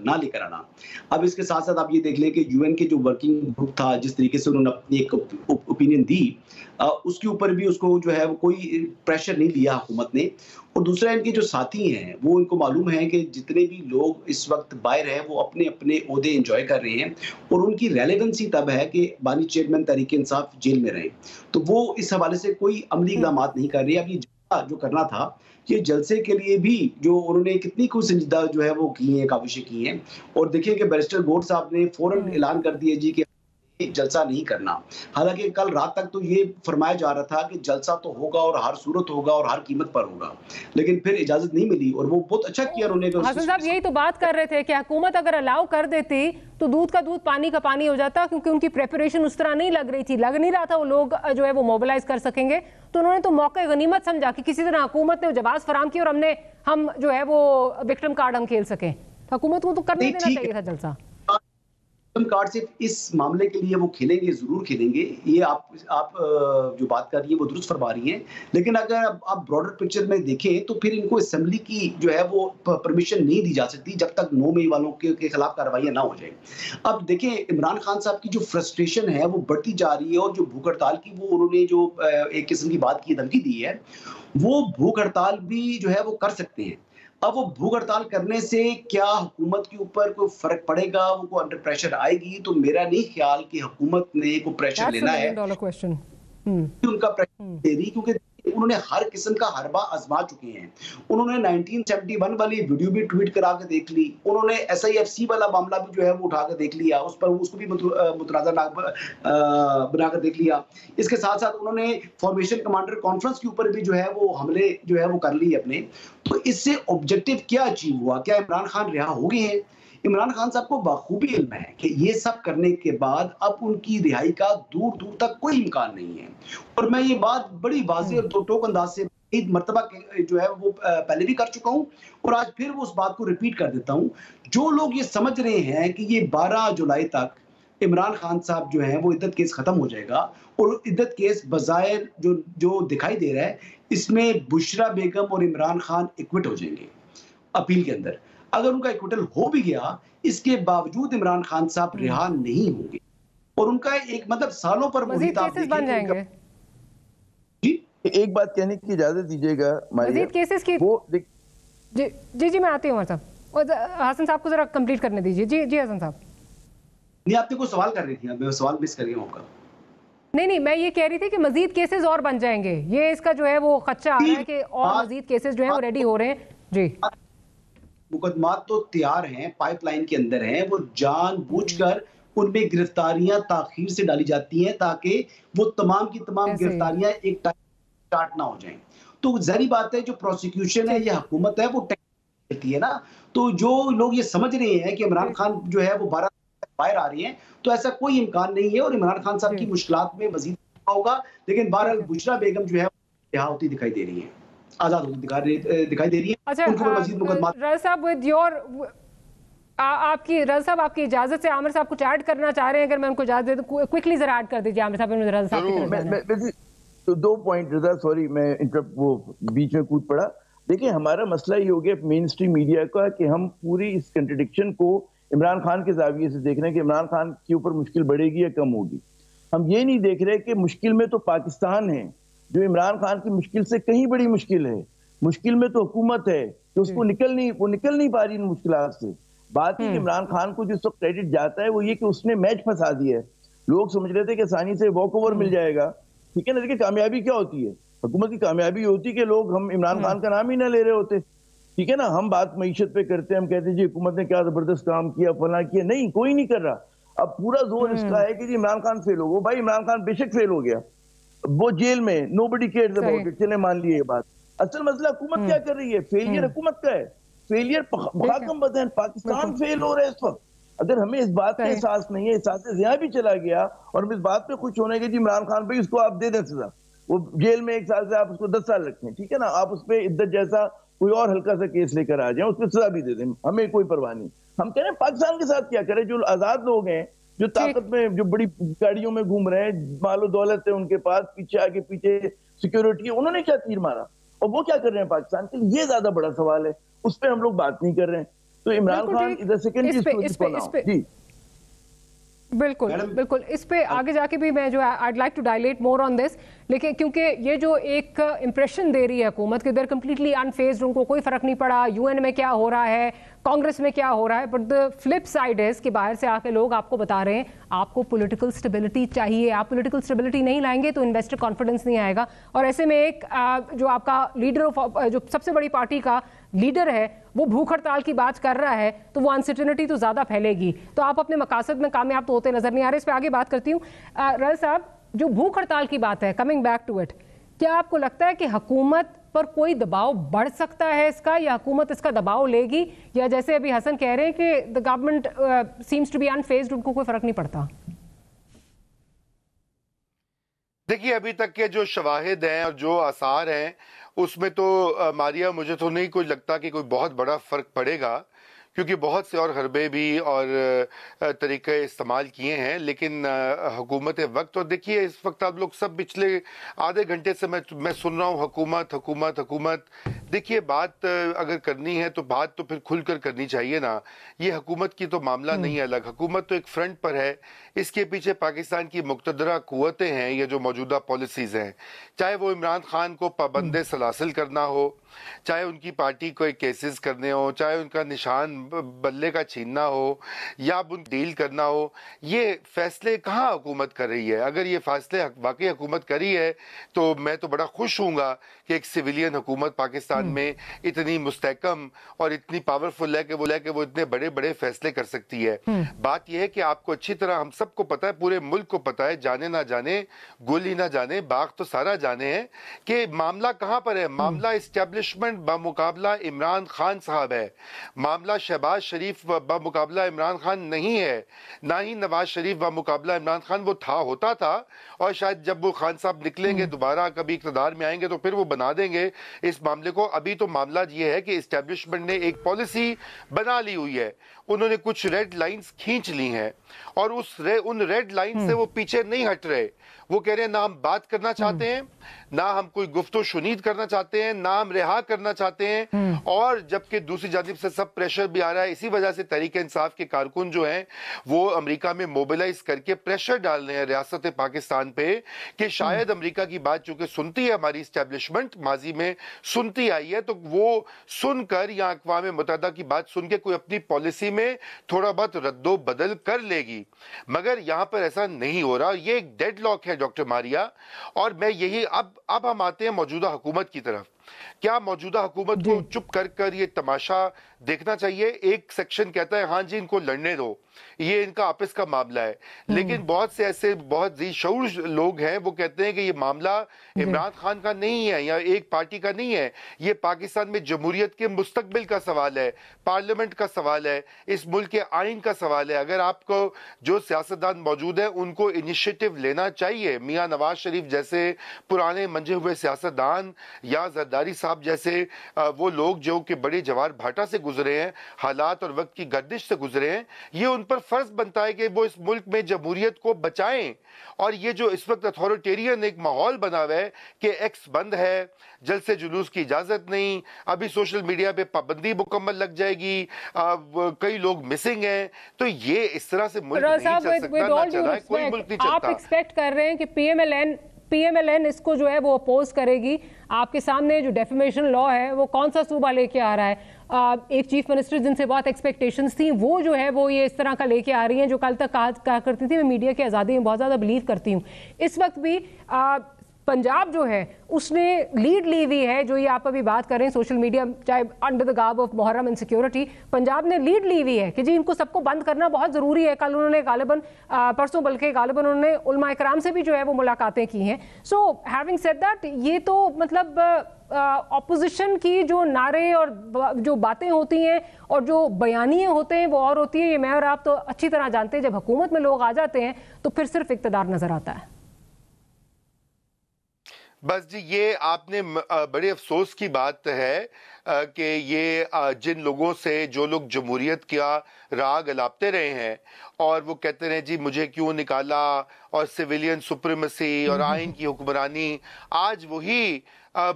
ना लेकर आना। अब इसके साथ साथ आप ये देख लें कि यूएन के जो वर्किंग ग्रुप था, जिस तरीके से उन्होंने अपनी एक ओपिनियन दी, उसके ऊपर भी उसको जो है वो कोई प्रेशर नहीं लिया हुकूमत ने। और दूसरा, इनके जो साथी हैं वो इनको मालूम है कि जितने भी लोग इस वक्त बाहर हैं वो अपने अपने ओहदे एंजॉय कर रहे हैं, और उनकी रेलेवेंसी तब है कि बानी चेयरमैन तहरीक इंसाफ जेल में रहे। तो वो इस हवाले से कोई अमली इक़दाम नहीं कर रहे। अब ये जो करना था, ये जलसे के लिए भी जो उन्होंने कितनी कुछ संजीदा जो है वो की हैं, काविशें की हैं। और देखिए कि बैरिस्टर गोड साहब ने फौरन ऐलान कर दिया जी कि जलसा नहीं करना। हालांकि कल रात तक तो ये फरमाया जा रहा था कि जलसा तो होगा और हर सूरत होगा और हर कीमत पर होगा, लेकिन फिर इजाजत नहीं मिली। और वो बहुत अच्छा किया उन्होंने। हसन साहब यही तो बात कर रहे थे कि हुकूमत अगर अलाउ कर देती तो दूध का दूध पानी का पानी हो जाता, क्योंकि उनकी प्रेपरेशन उस तरह नहीं लग रही थी, लग नहीं रहा था वो लोग जो है वो मोबिलाइज कर सकेंगे। तो उन्होंने तो मौका गनीमत समझा कि किसी तरह हुकूमत ने जवाब फराम की और हम जो है वो विक्टिम कार्ड हम खेल सकें। हुकूमत को तो करने देना चाहिए था जलसा। कार्ड सिर्फ इस मामले के लिए वो खेलेंगे, जरूर खेलेंगे। ये आप जो बात कर रही है वो दुरुस्त फरमा रही हैं, लेकिन अगर आप ब्रॉडर पिक्चर में देखें तो फिर इनको असेंबली की जो है वो परमिशन नहीं दी जा सकती जब तक 9 मई वालों के खिलाफ कार्रवाई ना हो जाए। अब देखें, इमरान खान साहब की जो फ्रस्ट्रेशन है वो बढ़ती जा रही है, और जो भूख हड़ताल की वो उन्होंने जो एक किस्म की बात की, धमकी दी है, वो भूख हड़ताल भी जो है वो कर सकते हैं। अब वो भूख हड़ताल करने से क्या हुकूमत के ऊपर कोई फर्क पड़ेगा, वो अंडर प्रेशर आएगी? तो मेरा नहीं ख्याल कि हुकूमत ने को प्रेशर लेना है। उनका प्रेशर दे रही, क्योंकि उन्होंने हर किस्म का हरबा आजमा चुके हैं। उन्होंने 1971 वाली वीडियो भी ट्वीट करा के देख ली, उन्होंने SIFC वाला मामला भी जो है वो उठा के देख लिया, उस पर उसको भी मुतनाज़ा बनाकर देख लिया। इसके साथ साथ उन्होंने फॉर्मेशन कमांडर कॉन्फ्रेंस के ऊपर भी जो है वो हमले जो है वो कर लिए अपने। तो इससे ऑब्जेक्टिव क्या अचीव हुआ? क्या इमरान खान रिहा हो गए हैं? इमरान खान साहब को बखूबी इल्म है कि ये सब करने के बाद अब उनकी रिहाई का दूर दूर तक कोई इम्कान नहीं है। और मैं ये बात बड़ी वाज़ेह और टोक अंदाज से एक मरतबा जो है वो पहले भी कर चुका हूं और आज फिर वो उस बात को रिपीट कर देता हूं। जो लोग ये समझ रहे हैं कि ये 12 जुलाई तक इमरान खान साहब जो है वो इद्दत केस खत्म हो जाएगा और इद्दत केस बज़ाहिर जो दिखाई दे रहा है, इसमें बुशरा बेगम और इमरान खान इक्विट हो जाएंगे अपील के अंदर। अगर उनका इक्विटल हो भी गया, इसके बावजूद इमरान खान साहब रिहा नहीं होंगे और उनका एक मतलब सालों पर मजीद केसेस बन जाएंगे। जी, एक बात कहने की इजाजत दीजिएगा, मजीद केसेस की वो जी मैं आती हूँ साहब, और हसन साहब को जरा कंप्लीट करने दीजिए। जी हसन साहब। नहीं, आपने कोई सवाल कर रही थी, मैं सवाल मिस कर गया हूँ। नहीं, मैं ये कह रही थी कि मजीद केसेस और बन जाएंगे, ये इसका जो है वो खदशा आ रहा है कि और मजीद केसेस जो है वो रेडी हो रहे हैं। जी, मुकदमात तो तैयार हैं, पाइपलाइन के अंदर हैं, वो जानबूझकर उनमें गिरफ्तारियां ताखीर से डाली जाती हैं ताकि वो तमाम की तमाम गिरफ्तारियां एक टाइम स्टार्ट ना हो जाएं। तो जाहिर बात है जो प्रोसिक्यूशन है या हुकूमत है वो कहती है ना, तो जो लोग ये समझ रहे हैं कि इमरान खान जो है वो 12 बाहर आ रही हैं, तो ऐसा कोई इम्कान नहीं है और इमरान खान साहब की मुश्किलात में मजीद होगा। लेकिन बहरहाल बुशरा बेगम जो है रिहा होती दिखाई दे रही है, आजाद होती दिखाई दे रही है। अच्छा रज़ साहब, विद योर आपकी इजाजत से आमिर साहब कुछ ऐड करना चाह रहे हैं? अगर मैं उनको इजाजत दे दूं, क्विकली जरा ऐड कर दीजिए आमिर साहब। रज़ा साहब तो 2 पॉइंट, रज़ा सॉरी मैं इंटरप्ट वो बीच में कूद पड़ा। देखिए, हमारा मसला ये हो गया मेन स्ट्रीम मीडिया का कि हम पूरी इस कंट्रडिक्शन को इमरान खान के जाविये से देख रहे हैं कि इमरान खान के ऊपर मुश्किल बढ़ेगी या कम होगी। हम ये नहीं देख रहे कि मुश्किल में तो पाकिस्तान है, जो इमरान खान की मुश्किल से कहीं बड़ी मुश्किल है। मुश्किल में तो हुकूमत है कि उसको निकल नहीं पा रही इन मुश्किलात से। बात है कि इमरान खान को जिस वक्त क्रेडिट जाता है वो ये कि उसने मैच फंसा दिया है। लोग समझ रहे थे कि आसानी से वॉक ओवर मिल जाएगा, ठीक है ना। देखिए, कामयाबी क्या होती है, हुकूमत की कामयाबी होती है कि लोग हम इमरान खान का नाम ही ना ले रहे होते, ठीक है ना। हम बात मईशत पे करते हैं, हम कहते हैं जी हुकूमत ने क्या जबरदस्त काम किया, फला किया, नहीं कोई नहीं कर रहा। अब पूरा जोर इसका है कि जी इमरान खान फेल हो। भाई इमरान खान बेशक फेल हो गया, वो जेल में, नोबडी केयर्स अबाउट इट, चले मान लिए ये बात। असल मसला हुकूमत क्या कर रही है, फेलियर हुकूमत का है, फेलियर भाकम बदन पाकिस्तान फेल हो रहा है इस वक्त। अगर हमें इस बात का एहसास नहीं है, एहसास ज़िया भी चला गया और हम इस बात पे खुश होने के जी इमरान खान भाई उसको आप दे दें सजा, वो जेल में 1 साल से आप उसको 10 साल रखें, ठीक है ना। आप उस पर इद्दत जैसा कोई और हल्का सा केस लेकर आ जाए, उस पर सजा भी दे दें, हमें कोई परवाह नहीं। हम कह रहे हैं पाकिस्तान के साथ क्या करें, जो आजाद लोग हैं, जो ताकत में, जो बड़ी गाड़ियों में घूम रहे हैं, मालो दौलत है उनके पास, पीछे आगे पीछे सिक्योरिटी है, उन्होंने क्या तीर मारा और वो क्या कर रहे हैं पाकिस्तान के लिए, ये ज्यादा बड़ा सवाल है, उस पर हम लोग बात नहीं कर रहे हैं। तो इमरान खान इधर सेकेंडरी स्टोरी जी बिल्कुल इस पे आगे जाके भी मैं जो I like to dilate more on this, लेकिन क्योंकि ये जो एक इंप्रेशन दे रही है हुकूमत के, इधर कंप्लीटली अनफेज्ड, उनको कोई फर्क नहीं पड़ा यूएन में क्या हो रहा है, कांग्रेस में क्या हो रहा है। But the flip side is कि बाहर से आके लोग आपको बता रहे हैं आपको पॉलिटिकल स्टेबिलिटी चाहिए, आप पॉलिटिकल स्टेबिलिटी नहीं लाएंगे तो इन्वेस्टर कॉन्फिडेंस नहीं आएगा। और ऐसे में एक जो आपका लीडर ऑफ जो सबसे बड़ी पार्टी का लीडर है वो भूख हड़ताल की बात कर रहा है तो वो अनसर्टेनिटी तो ज्यादा फैलेगी, तो आप अपने मकासद में कामयाब तो होते नजर नहीं आ रहे। इस पे आगे बात करती हूँ। रज़ साहब, जो भूख हड़ताल की बात है, कमिंग बैक टू इट, क्या आपको लगता है कि हुकूमत पर कोई दबाव बढ़ सकता है इसका, या हुकूमत इसका दबाव लेगी, या जैसे अभी हसन कह रहे हैं कि the government seems to be unfazed, उनको कोई फर्क नहीं पड़ता? देखिए, अभी तक के जो शवाहिद हैं और जो आसार हैं उसमें तो मारिया मुझे तो नहीं कुछ लगता कि कोई बहुत बड़ा फर्क पड़ेगा, क्योंकि बहुत से और हरबे भी और तरीके इस्तेमाल किए हैं। लेकिन हुकूमत वक्त, और देखिए इस वक्त आप लोग सब पिछले आधे घंटे से मैं सुन रहा हूँ हुकूमत हुकूमत हुकूमत। देखिए, बात अगर करनी है तो बात तो फिर खुलकर करनी चाहिए ना। ये हुकूमत की तो मामला नहीं है अलग, हुकूमत तो एक फ्रंट पर है, इसके पीछे पाकिस्तान की मुक़तदरा क़ुव्वतें हैं, ये जो मौजूदा पॉलिसीज़ हैं, चाहे वो इमरान खान को पाबंद सलासिल करना हो, चाहे उनकी पार्टी को केसेस करने हो, चाहे उनका निशान बल्ले का छीनना हो या डील करना हो, ये फैसले कहाँ हुकूमत कर रही है? अगर ये फैसले वाकई हुकूमत करी है तो मैं तो बड़ा खुश हूँगा कि एक सिविलियन हुकूमत पाकिस्तान में इतनी मुस्तहकम और इतनी पावरफुल है कि वो इतने बड़े बड़े फैसले कर सकती है। बात यह है कि आपको अच्छी तरह, हम सबको पता है, पूरे मुल्क को पता है, जाने ना जाने गोली ना जाने बाग तो सारा जाने हैं कि मामला कहाँ पर है। मामला इस्टेब्लिशमेंट बमुकाबला इमरान खान साहब है। मामला शहबाज शरीफ बमुकाबला इमरान खान नहीं है, ना ही नवाज शरीफ बमुकाबला इमरान खान। वो होता था और शायद जब वो खान साहब निकलेंगे दोबारा कभी इक़्तिदार में आएंगे तो फिर वो बना देंगे इस मामले को। अभी तो मामला ये है कि इस्टेब्लिशमेंट ने एक पॉलिसी बना ली हुई है, उन्होंने कुछ रेड लाइंस खींच ली हैं और उन रेड लाइन से वो पीछे नहीं हट रहे। वो कह रहे हैं ना हम बात करना चाहते हैं, ना हम कोई गुफ्तो शुनीद करना चाहते हैं, ना हम रिहा करना चाहते हैं। और जबकि दूसरी जानिब से सब प्रेशर भी आ रहा है। इसी वजह से तहरीक इंसाफ के कारकुन जो हैं वो अमेरिका में मोबिलाइज करके प्रेशर डाल रहे हैं रियासत पाकिस्तान पे कि शायद अमेरिका की बात चूंकि सुनती है हमारी इस्टेब्लिशमेंट, माजी में सुनती आई है, तो वो सुनकर या अक़वाम मुत्तहिदा की बात सुन के कोई अपनी पॉलिसी में थोड़ा बहुत रद्दो बदल कर लेगी। मगर यहां पर ऐसा नहीं हो रहा। ये एक डेडलॉक है डॉक्टर मारिया। और मैं यही अब हम आते हैं मौजूदा हुकूमत की तरफ। क्या मौजूदा हुकूमत को चुप कर ये तमाशा देखना चाहिए? एक सेक्शन कहता है हाँ जी इनको लड़ने दो, ये इनका आपस का मामला है, लेकिन बहुत से ऐसे बहुत शऊर लोग हैं वो कहते हैं कि ये मामला इमरान खान का नहीं है या एक पार्टी का नहीं है, ये पाकिस्तान में जमहूरियत के मुस्तकबिल का सवाल है, पार्लियामेंट का सवाल है, इस मुल्क के आइन का सवाल है। अगर आपको जो सियासतदान मौजूद है उनको इनिशिएटिव लेना चाहिए। मियां नवाज शरीफ जैसे पुराने मंजे हुए सियासतदान या जरदारी साहब जैसे वो लोग जो कि बड़े जवार भाटा से गुजरे हैं, हालात और वक्त की गर्दिश से गुजरे हैं, ये उन पर फर्ज बनता है कि वो इस मुल्क में जमहूरियत को बचाएं। और ये जो इस वक्त अथॉरिटेरियन एक माहौल बना हुआ है कि एक्स बंद है, जलसे जुलूस की इजाजत नहीं, अभी सोशल मीडिया पे पाबंदी मुकम्मल लग जाएगी, कई लोग मिसिंग हैं, तो ये इस तरह से मुल्क नहीं चल सकता, ना चला है, कोई मुल्क नहीं चलता। आप एक्सपेक्ट कर रहे हैं कि पीएमएलएन इसको जो है वो अपोज करेगी? आपके सामने जो डेफेमेशन लॉ है वो कौन सा सूबा लेके आ रहा है? एक चीफ मिनिस्टर जिनसे बहुत एक्सपेक्टेशंस थी वो जो है वो ये इस तरह का लेके आ रही हैं, जो कल तक कहा करती थी मैं मीडिया की आज़ादी में बहुत ज़्यादा बिलीव करती हूँ। इस वक्त भी पंजाब जो है उसने लीड ली हुई है, जो ये आप अभी बात कर रहे हैं सोशल मीडिया, चाहे under the garb of Muharram insecurity, Punjab ने लीड ली हुई है कि जी इनको सबको बंद करना बहुत ज़रूरी है। कल उन्होंने गालिबन परसों बल्कि गालिबन उन्होंने उलमा इकराम से भी जो है वो मुलाकातें की हैं। सो हैविंग सेड दैट, ये तो मतलब ऑपोजिशन की जो नारे और जो बातें होती हैं और जो बयानिए होते हैं वो और होती है। ये मैं और आप तो अच्छी तरह जानते हैं, जब हुकूमत में लोग आ जाते हैं तो फिर सिर्फ इक़्तिदार नजर आता है। बस जी, ये आपने बड़े अफसोस की बात है कि ये जिन लोगों से जो लोग जमहूरियत का राग अलापते रहे हैं और वो कहते रहे जी मुझे क्यों निकाला और सिविलियन सुप्रीमेसी और आइन की हुक्मरानी, आज वही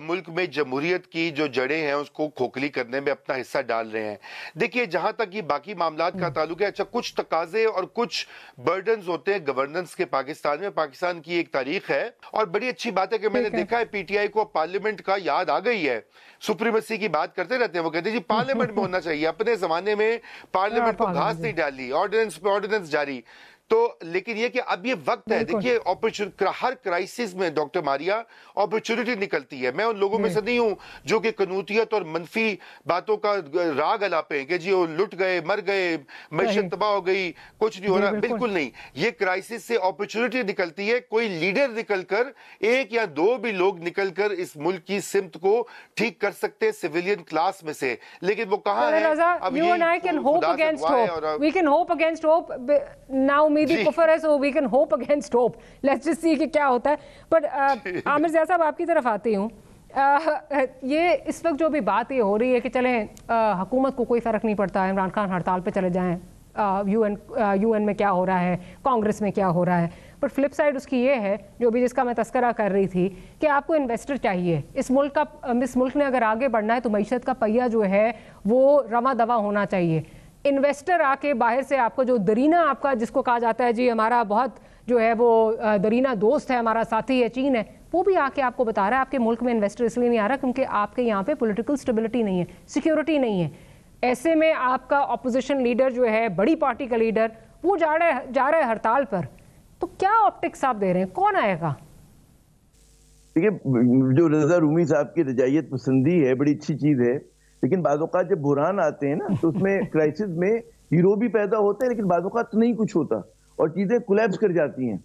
मुल्क में जमहूरियत की जो जड़ें हैं उसको खोखली करने में अपना हिस्सा डाल रहे हैं। देखिए, जहां तक ये बाकी मामलात का ताल्लुक है, अच्छा कुछ तकाजे और कुछ बर्डन्स होते हैं गवर्नेंस के पाकिस्तान में। पाकिस्तान की एक तारीख है और बड़ी अच्छी बात है कि मैंने देखा है पीटीआई को पार्लियामेंट का याद आ गई है। सुप्रीमेसी की बात करते रहते हैं, वो कहते हैं जी पार्लियामेंट में होना चाहिए। अपने जमाने में पार्लियामेंट को घास नहीं डाली, ऑर्डिनेंस पे ऑर्डिनेंस जारी। तो लेकिन ये कि अब ये वक्त है, देखिए हर क्राइसिस में डॉक्टर मारिया अपॉर्चुनिटी निकलती है। मैं उन लोगों में से नहीं हूं जो कि कनूतियत और मनफी बातों का राग अलापे कि जी वो लुट गए, मर गए, मैशत तबाह हो गई, कुछ नहीं हो रहा। बिल्कुल नहीं, ये क्राइसिस से अपॉर्चुनिटी निकलती है। कोई लीडर निकलकर, एक या दो भी लोग निकलकर इस मुल्क की सिमत को ठीक कर सकते हैं सिविलियन क्लास में से, लेकिन वो कहां है? अब you and I can hope against hope. We can hope against hope. Now उम्मीदी कुफर है, so we can hope against hope. Let's just see कि क्या होता है। But आमिर ज़िया साहब, आपकी तरफ आती हूँ। ये इस वक्त जो भी बात ये हो रही है कि चलें हुकूमत को कोई फ़र्क नहीं पड़ता, इमरान खान हड़ताल पे चले जाएं, यूएन में क्या हो रहा है, कांग्रेस में क्या हो रहा है। पर फ्लिप साइड उसकी ये है, जो भी जिसका मैं तस्करा कर रही थी, कि आपको इन्वेस्टर चाहिए। इस मुल्क ने अगर आगे बढ़ना है तो मईशत का पहिया जो है वो रवा दवा होना चाहिए। इन्वेस्टर आके बाहर से आपको जो दरीना, आपका जिसको कहा जाता है जी हमारा बहुत जो है वो दरीना दोस्त है, हमारा साथी है, चीन है, वो भी आके आपको बता रहा है आपके मुल्क में इन्वेस्टर इसलिए नहीं आ रहा क्योंकि आपके यहाँ पे पॉलिटिकल स्टेबिलिटी नहीं है, सिक्योरिटी नहीं है। ऐसे में आपका ऑपोजिशन लीडर जो है, बड़ी पार्टी का लीडर, वो जा रहा है हड़ताल पर, तो क्या ऑप्टिक्स आप दे रहे हैं, कौन आएगा? देखिए, जो रजा रूमी साहब की रजायत पसंदी है बड़ी अच्छी चीज है, लेकिन बाज़ औक़ात जब बुरहान आते हैं ना तो उसमें क्राइसिस में हीरो भी पैदा होते हैं, लेकिन बाज़ औक़ात तो नहीं कुछ होता और चीजें कोलैप्स कर जाती हैं।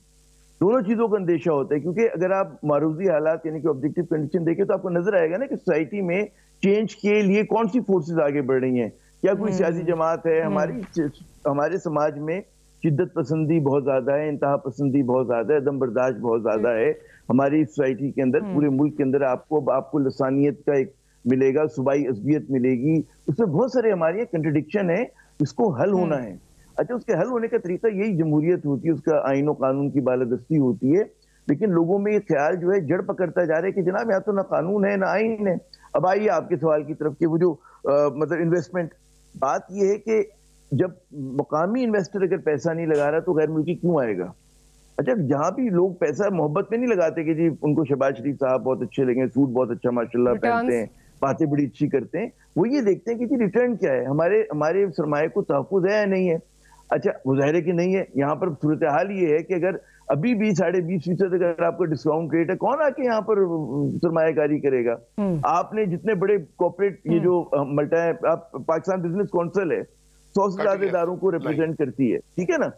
दोनों चीजों का अंदेशा होता है, क्योंकि अगर आप मारूजी हालात यानी कि ऑब्जेक्टिव कंडीशन देखें तो आपको नजर आएगा ना कि सोसाइटी में चेंज के लिए कौन सी फोर्सेस आगे बढ़ रही हैं। क्या कोई सियासी जमात है? हमारे समाज में शिद्दत पसंदी बहुत ज्यादा है, इंतहा पसंदी बहुत ज्यादा है, दम बर्दाश्त बहुत ज्यादा है हमारी सोसाइटी के अंदर। पूरे मुल्क के अंदर आपको लसानियत का एक मिलेगा, सूबाई असबियत मिलेगी, उसमें बहुत सारे हमारे कंट्रडिक्शन है, इसको हल होना है। अच्छा, उसके हल होने का तरीका यही जमहूरियत होती है, उसका आईन और कानून की बालादस्ती होती है। लेकिन लोगों में ये ख्याल जो है जड़ पकड़ता जा रहा है कि जनाब यहाँ तो ना कानून है ना आईन है। अब आइए आपके सवाल की तरफ कि वो जो मतलब इन्वेस्टमेंट, बात ये है कि जब मुकामी इन्वेस्टर अगर पैसा नहीं लगा रहा तो गैर मुल्की क्यों आएगा? अच्छा, जहाँ भी लोग पैसा मोहब्बत में नहीं लगाते कि जी उनको शहबाज शरीफ साहब बहुत अच्छे लगे, सूट बहुत अच्छा माशाल्लाह पहनते हैं, बातें बड़ी अच्छी करते हैं, वो ये देखते हैं कि जी रिटर्न क्या है, हमारे सरमाए को तहफ़्फ़ुज़ है या नहीं है। अच्छा, वो ज़ाहिर है कि नहीं है। यहाँ पर सूरत हाल ये है कि अगर अभी भी 20.5% अगर आपका डिस्काउंट रेट है, कौन आके यहाँ पर सरमायाकारी करेगा? आपने जितने बड़े कॉर्पोरेट ये जो पाकिस्तान बिजनेस काउंसिल है 100 से ज्यादा इदारों को रिप्रेजेंट करती है, ठीक है ना,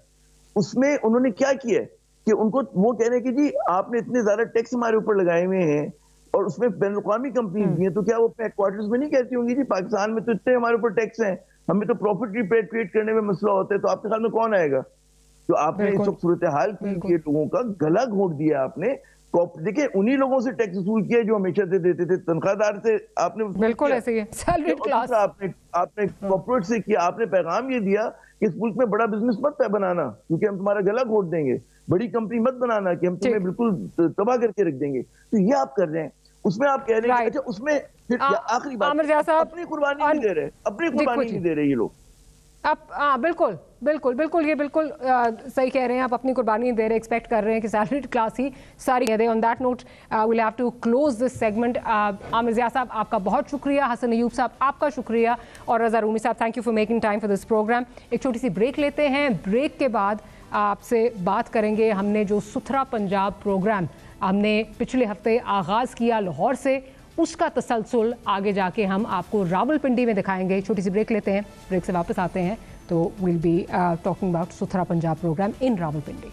उसमें उन्होंने क्या किया है कि उनको वो कह रहे हैं कि जी आपने इतने ज्यादा टैक्स हमारे ऊपर लगाए हुए हैं और उसमें बैनुल-अक़वामी कंपनीज भी हैं, तो क्या वो अपने हेडक्वार्टर्स में नहीं कहती होंगी जी पाकिस्तान में तो इतने हमारे ऊपर टैक्स हैं, हमें तो प्रॉफिट रिपेट्रिएट करने में मसला होता है, तो आपके ख्याल में कौन आएगा? तो आपने इस वक्त सूरत हाल की लोगों का गला घोट दिया आपने। देखिए, उन्हीं लोगों से टैक्स वसूल किया जो हमेशा से देते थे, तनख्वाहदार से आपने बिल्कुल ऐसे ही सैलरीड क्लास आपने कॉर्पोरेट से किया। आपने पैगाम ये दिया कि इस मुल्क में बड़ा बिजनेस मत बनाना क्योंकि हम तुम्हारा गला घोट देंगे, बड़ी कंपनी मत बनाना कि हम तुम्हें बिल्कुल तबाह करके रख देंगे। तो ये आप कर रहे हैं, उसमें आप कह रहे हैं अच्छा उसमें फिर आखिरी बात, अपनी कुर्बानी नहीं दे रहे, अपनी कुर्बानी नहीं दे रहे ये लोग। आप बिल्कुल ये बिल्कुल सही कह रहे हैं, आप अपनी कुर्बानी दे रहे, एक्सपेक्ट कर रहे हैं कि सैलरीड क्लास ही सारी कह दे। On that note will have to close this segment. Aamir Zia sahib आपका बहुत शुक्रिया, हसन अयूब साहब आपका शुक्रिया और Raza Rumi sahab thank you for making time for this programme. एक छोटी सी ब्रेक लेते हैं, ब्रेक के बाद आपसे बात करेंगे। हमने जो सुथरा पंजाब प्रोग्राम हमने पिछले हफ्ते आगाज़ किया लाहौर से, उसका तसलसल आगे जाके हम आपको रावलपिंडी में दिखाएंगे। छोटी सी ब्रेक लेते हैं, ब्रेक से वापस आते हैं तो will be talking about Suthra Punjab programme in Rawalpindi.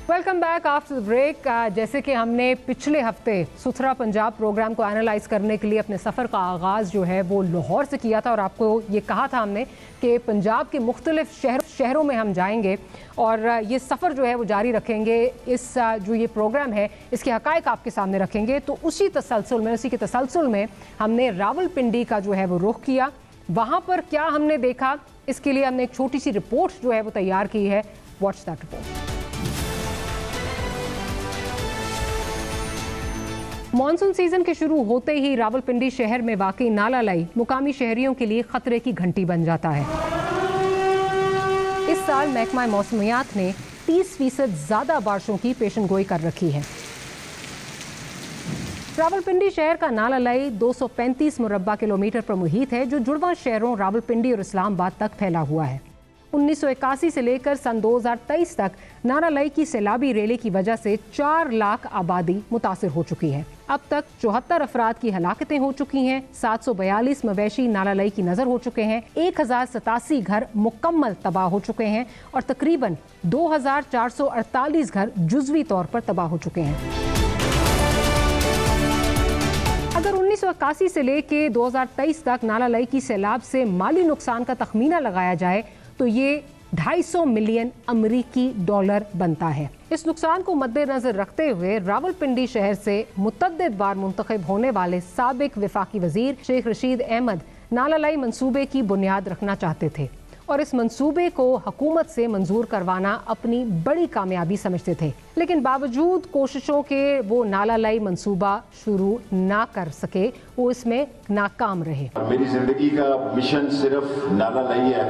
Welcome back after the break. जैसे कि हमने पिछले हफ्ते सुथरा पंजाब प्रोग्राम को एनालाइज करने के लिए अपने सफ़र का आगाज़ जो है वो लाहौर से किया था और आपको ये कहा था हमने कि पंजाब के मुख्तलिफ शहरों में हम जाएंगे और ये सफ़र जो है वो जारी रखेंगे। इस जो ये प्रोग्राम है इसके हक़ाइक़ आपके सामने रखेंगे। तो उसी के तसलसल में हमने रावलपिंडी का जो है वो रुख किया। वहाँ पर क्या हमने देखा, इसके लिए हमने एक छोटी सी रिपोर्ट जो है वो तैयार की है। Watch that report. Monsoon season के शुरू होते ही रावलपिंडी शहर में वाकई नाला लाई मुकामी शहरियों के लिए खतरे की घंटी बन जाता है। इस साल महकमा मौसमियात ने 30% ज्यादा बारिशों की पेशनगोई कर रखी है। रावलपिंडी शहर का नाला लाई 235 मुरब्बा किलोमीटर पर मुहित है, जो जुड़वा शहरों रावलपिंडी और इस्लामाबाद तक फैला हुआ है। 1981 से लेकर सन 2023 तक नारालाई की सैलाबी रैली की वजह से 4 लाख आबादी मुतासिर हो चुकी है। अब तक 74 अफराद की हलाकतें हो चुकी हैं, 742 मवेशी नालालाई की नजर हो चुके हैं, 1087 घर मुकम्मल तबाह हो चुके हैं और तकरीबन 2448 घर जुज़वी तौर पर तबाह हो चुके हैं। अगर 1981 से लेकर 2023 तक नालालाई की सैलाब से माली नुकसान का तखमीना लगाया जाए तो ये 250 मिलियन अमेरिकी डॉलर बनता है। इस नुकसान को मद्देनजर रखते हुए रावलपिंडी शहर से मुतअद्दिद बार मुंतखब होने वाले साबिक वफाकी वजीर शेख रशीद अहमद नालालाई मंसूबे की बुनियाद रखना चाहते थे और इस मंसूबे को हुकूमत से मंजूर करवाना अपनी बड़ी कामयाबी समझते थे। लेकिन बावजूद कोशिशों के वो नालालाई मंसूबा शुरू ना कर सके, वो इसमें नाकाम रहे। मेरी जिंदगी का मिशन सिर्फ नालालाई है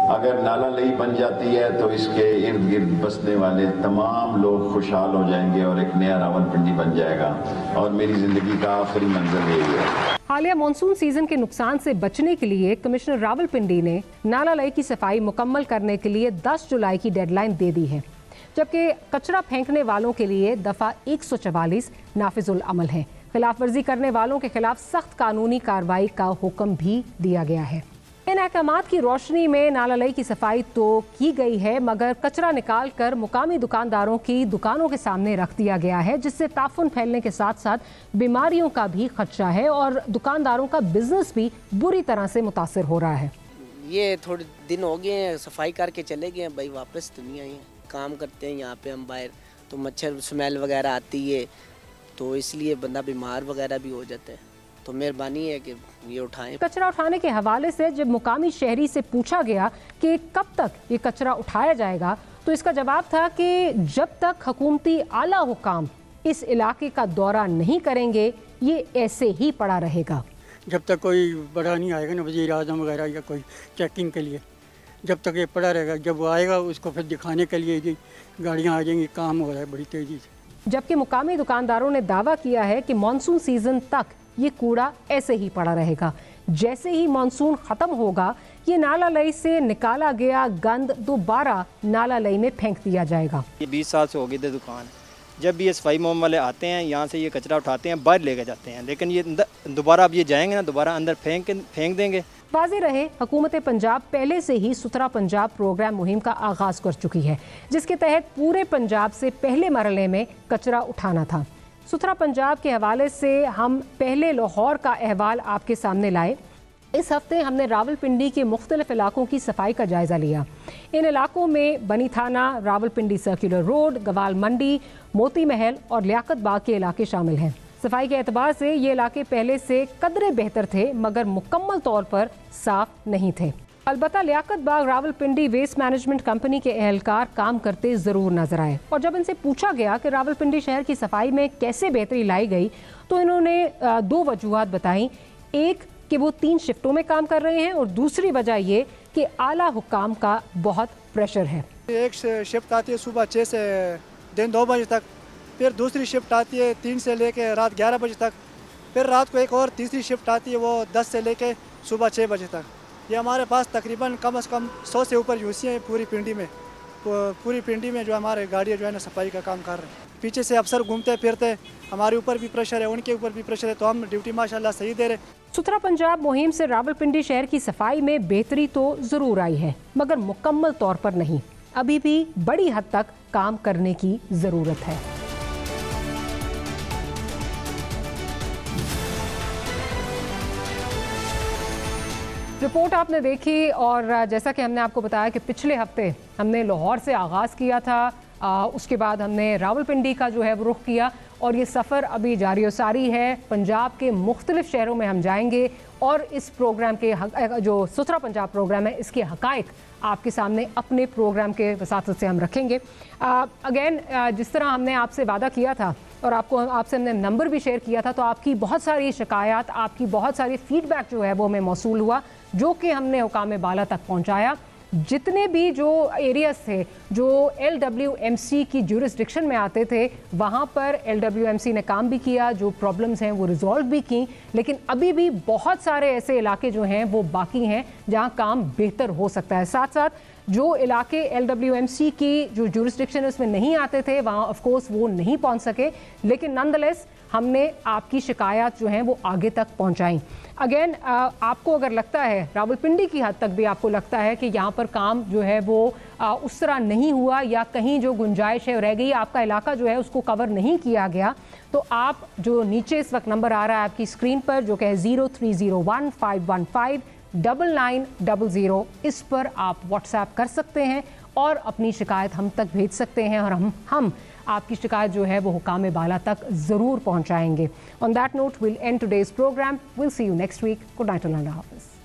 अगर नाला लई बन जाती है तो इसके इर्द गिर्द बसने वाले तमाम लोग खुशहाल हो जाएंगे और एक नया रावलपिंडी बन जाएगा और मेरी जिंदगी का आखिरी मंजिल यही है। हालिया मानसून सीजन के नुकसान से बचने के लिए कमिश्नर रावलपिंडी ने नाला लई की सफाई मुकम्मल करने के लिए 10 जुलाई की डेडलाइन दे दी है, जबकि कचरा फेंकने वालों के लिए दफा 144 नाफिजुल अमल है। खिलाफ वर्जी करने वालों के खिलाफ सख्त कानूनी कार्रवाई का हुक्म भी दिया गया है। इन अहकामात की रोशनी में नाला लई की सफाई तो की गई है, मगर कचरा निकाल कर मुकामी दुकानदारों की दुकानों के सामने रख दिया गया है, जिससे ताफुन फैलने के साथ साथ बीमारियों का भी खदशा है और दुकानदारों का बिजनेस भी बुरी तरह से मुतासर हो रहा है। ये थोड़े दिन हो गए हैं, सफाई करके चले गए भाई, वापस तो नहीं आई। काम करते हैं यहाँ पे हम बाहर, तो मच्छर स्मेल वगैरह आती है, तो इसलिए बंदा बीमार वगैरह भी हो जाता है। तो मेहरबानी है कि ये उठाएं। कचरा उठाने के हवाले से जब मुकामी शहरी से पूछा गया कि कब तक ये कचरा उठाया जाएगा, तो इसका जवाब था कि जब तक हुकूमती आला हुकाम इस इलाके का दौरा नहीं करेंगे, ये ऐसे ही पड़ा रहेगा। जब तक कोई बड़ा नहीं आएगा ना, वज़ीर आज़म वगैरह या कोई चेकिंग के लिए, जब तक ये पड़ा रहेगा। जब वो आएगा उसको फिर दिखाने के लिए गाड़ियाँ आ जाएंगी। काम हो रहा है बड़ी तेज़ी से। जबकि मुकामी दुकानदारों ने दावा किया है कि मानसून सीजन तक ये कूड़ा ऐसे ही पड़ा रहेगा। जैसे ही मानसून खत्म होगा, ये नाला लई से निकाला गया गंद दोबारा नाला लई में फेंक दिया जाएगा। ये 20 साल से हो गई थी दुकान। जब भी ये सफाई मोम वाले आते हैं, यहाँ से ये कचरा उठाते हैं, बाहर लेके जाते हैं, लेकिन ये दोबारा अब ये जाएंगे ना, दोबारा अंदर फेंक देंगे। वाज़ेह रहे, हुकूमत पंजाब पहले से ही सुथरा पंजाब प्रोग्राम मुहिम का आगाज़ कर चुकी है, जिसके तहत पूरे पंजाब से पहले मरहले में कचरा उठाना था। सुथरा पंजाब के हवाले से हम पहले लाहौर का अहवाल आपके सामने लाए। इस हफ्ते हमने रावलपिंडी के मुख्तलिफ इलाकों की सफाई का जायज़ा लिया। इन इलाकों में बनी थाना, रावलपिंडी सर्कुलर रोड, गवाल मंडी, मोती महल और लियाकत बाग के इलाके शामिल हैं। सफाई के एतबार से ये इलाके पहले से कदरे बेहतर थे, मगर मुकम्मल तौर पर साफ नहीं थे। अलबत्ता लियाकत बाग रावलपिंडी वेस्ट मैनेजमेंट कंपनी के एहलकार काम करते ज़रूर नजर आए, और जब इनसे पूछा गया कि रावलपिंडी शहर की सफाई में कैसे बेहतरी लाई गई, तो इन्होंने 2 वजूहात बताई। एक कि वो 3 शिफ्टों में काम कर रहे हैं, और दूसरी वजह ये कि आला हुकाम का बहुत प्रेशर है। एक शिफ्ट आती है सुबह 6 से दिन 2 बजे तक, फिर दूसरी शिफ्ट आती है 3 से लेके रात 11 बजे तक, फिर रात को एक और तीसरी शिफ्ट आती है, वो 10 से लेके सुबह 6 बजे तक। ये हमारे पास तकरीबन कम से कम 100 से ऊपर यूसी हैं पूरी पिंडी में जो हमारे गाड़ियाँ जो है ना सफाई का काम कर रहे हैं। पीछे से अफसर घूमते फिरते, हमारे ऊपर भी प्रेशर है, उनके ऊपर भी प्रेशर है, तो हम ड्यूटी माशाल्लाह सही दे रहे। सुथरा पंजाब मुहिम से रावलपिंडी शहर की सफाई में बेहतरी तो ज़रूर आई है, मगर मुकम्मल तौर पर नहीं। अभी भी बड़ी हद तक काम करने की ज़रूरत है। रिपोर्ट आपने देखी, और जैसा कि हमने आपको बताया कि पिछले हफ्ते हमने लाहौर से आगाज़ किया था, उसके बाद हमने रावलपिंडी का जो है वो रुख किया, और ये सफ़र अभी जारी व सारी है। पंजाब के मुख्तलिफ शहरों में हम जाएंगे और इस प्रोग्राम के जो सुथरा पंजाब प्रोग्राम है, इसके हक़ाइक़ आपके सामने अपने प्रोग्राम के वसातत से हम रखेंगे। अगेन जिस तरह हमने आपसे वादा किया था और आपसे हमने नंबर भी शेयर किया था, तो आपकी बहुत सारी शिकायत, आपकी बहुत सारी फीडबैक जो है वो हमें मौसूल हुआ, जो कि हमने हुकाम बाला तक पहुँचाया। जितने भी जो एरियाज थे जो LWMC की ज्यूरिसडिक्शन में आते थे, वहाँ पर LWMC ने काम भी किया, जो प्रॉब्लम्स हैं वो रिजॉल्व भी की, लेकिन अभी भी बहुत सारे ऐसे इलाके जो हैं वो बाकी हैं जहाँ काम बेहतर हो सकता है। साथ साथ जो इलाके LWMC की जो ज्यूरिसडिक्शन है उसमें नहीं आते थे, वहाँ ऑफ कोर्स वो नहीं पहुँच सके, लेकिन नॉनदलेस हमने आपकी शिकायत जो हैं वो आगे तक पहुँचाई। अगेन आपको अगर लगता है, रावलपिंडी की हद तक भी आपको लगता है कि यहाँ पर काम जो है वो उस तरह नहीं हुआ, या कहीं जो गुंजाइश है रह गई, आपका इलाका जो है उसको कवर नहीं किया गया, तो आप जो नीचे इस वक्त नंबर आ रहा है आपकी स्क्रीन पर, जो कि है 0301-515-9900, इस पर आप व्हाट्सएप कर सकते हैं और अपनी शिकायत हम तक भेज सकते हैं, और हम आपकी शिकायत जो है वो हुकाम बाला तक ज़रूर पहुंचाएंगे। On that note we'll end today's programme. We'll see you next week. Good night, Allah हाफ़िज़।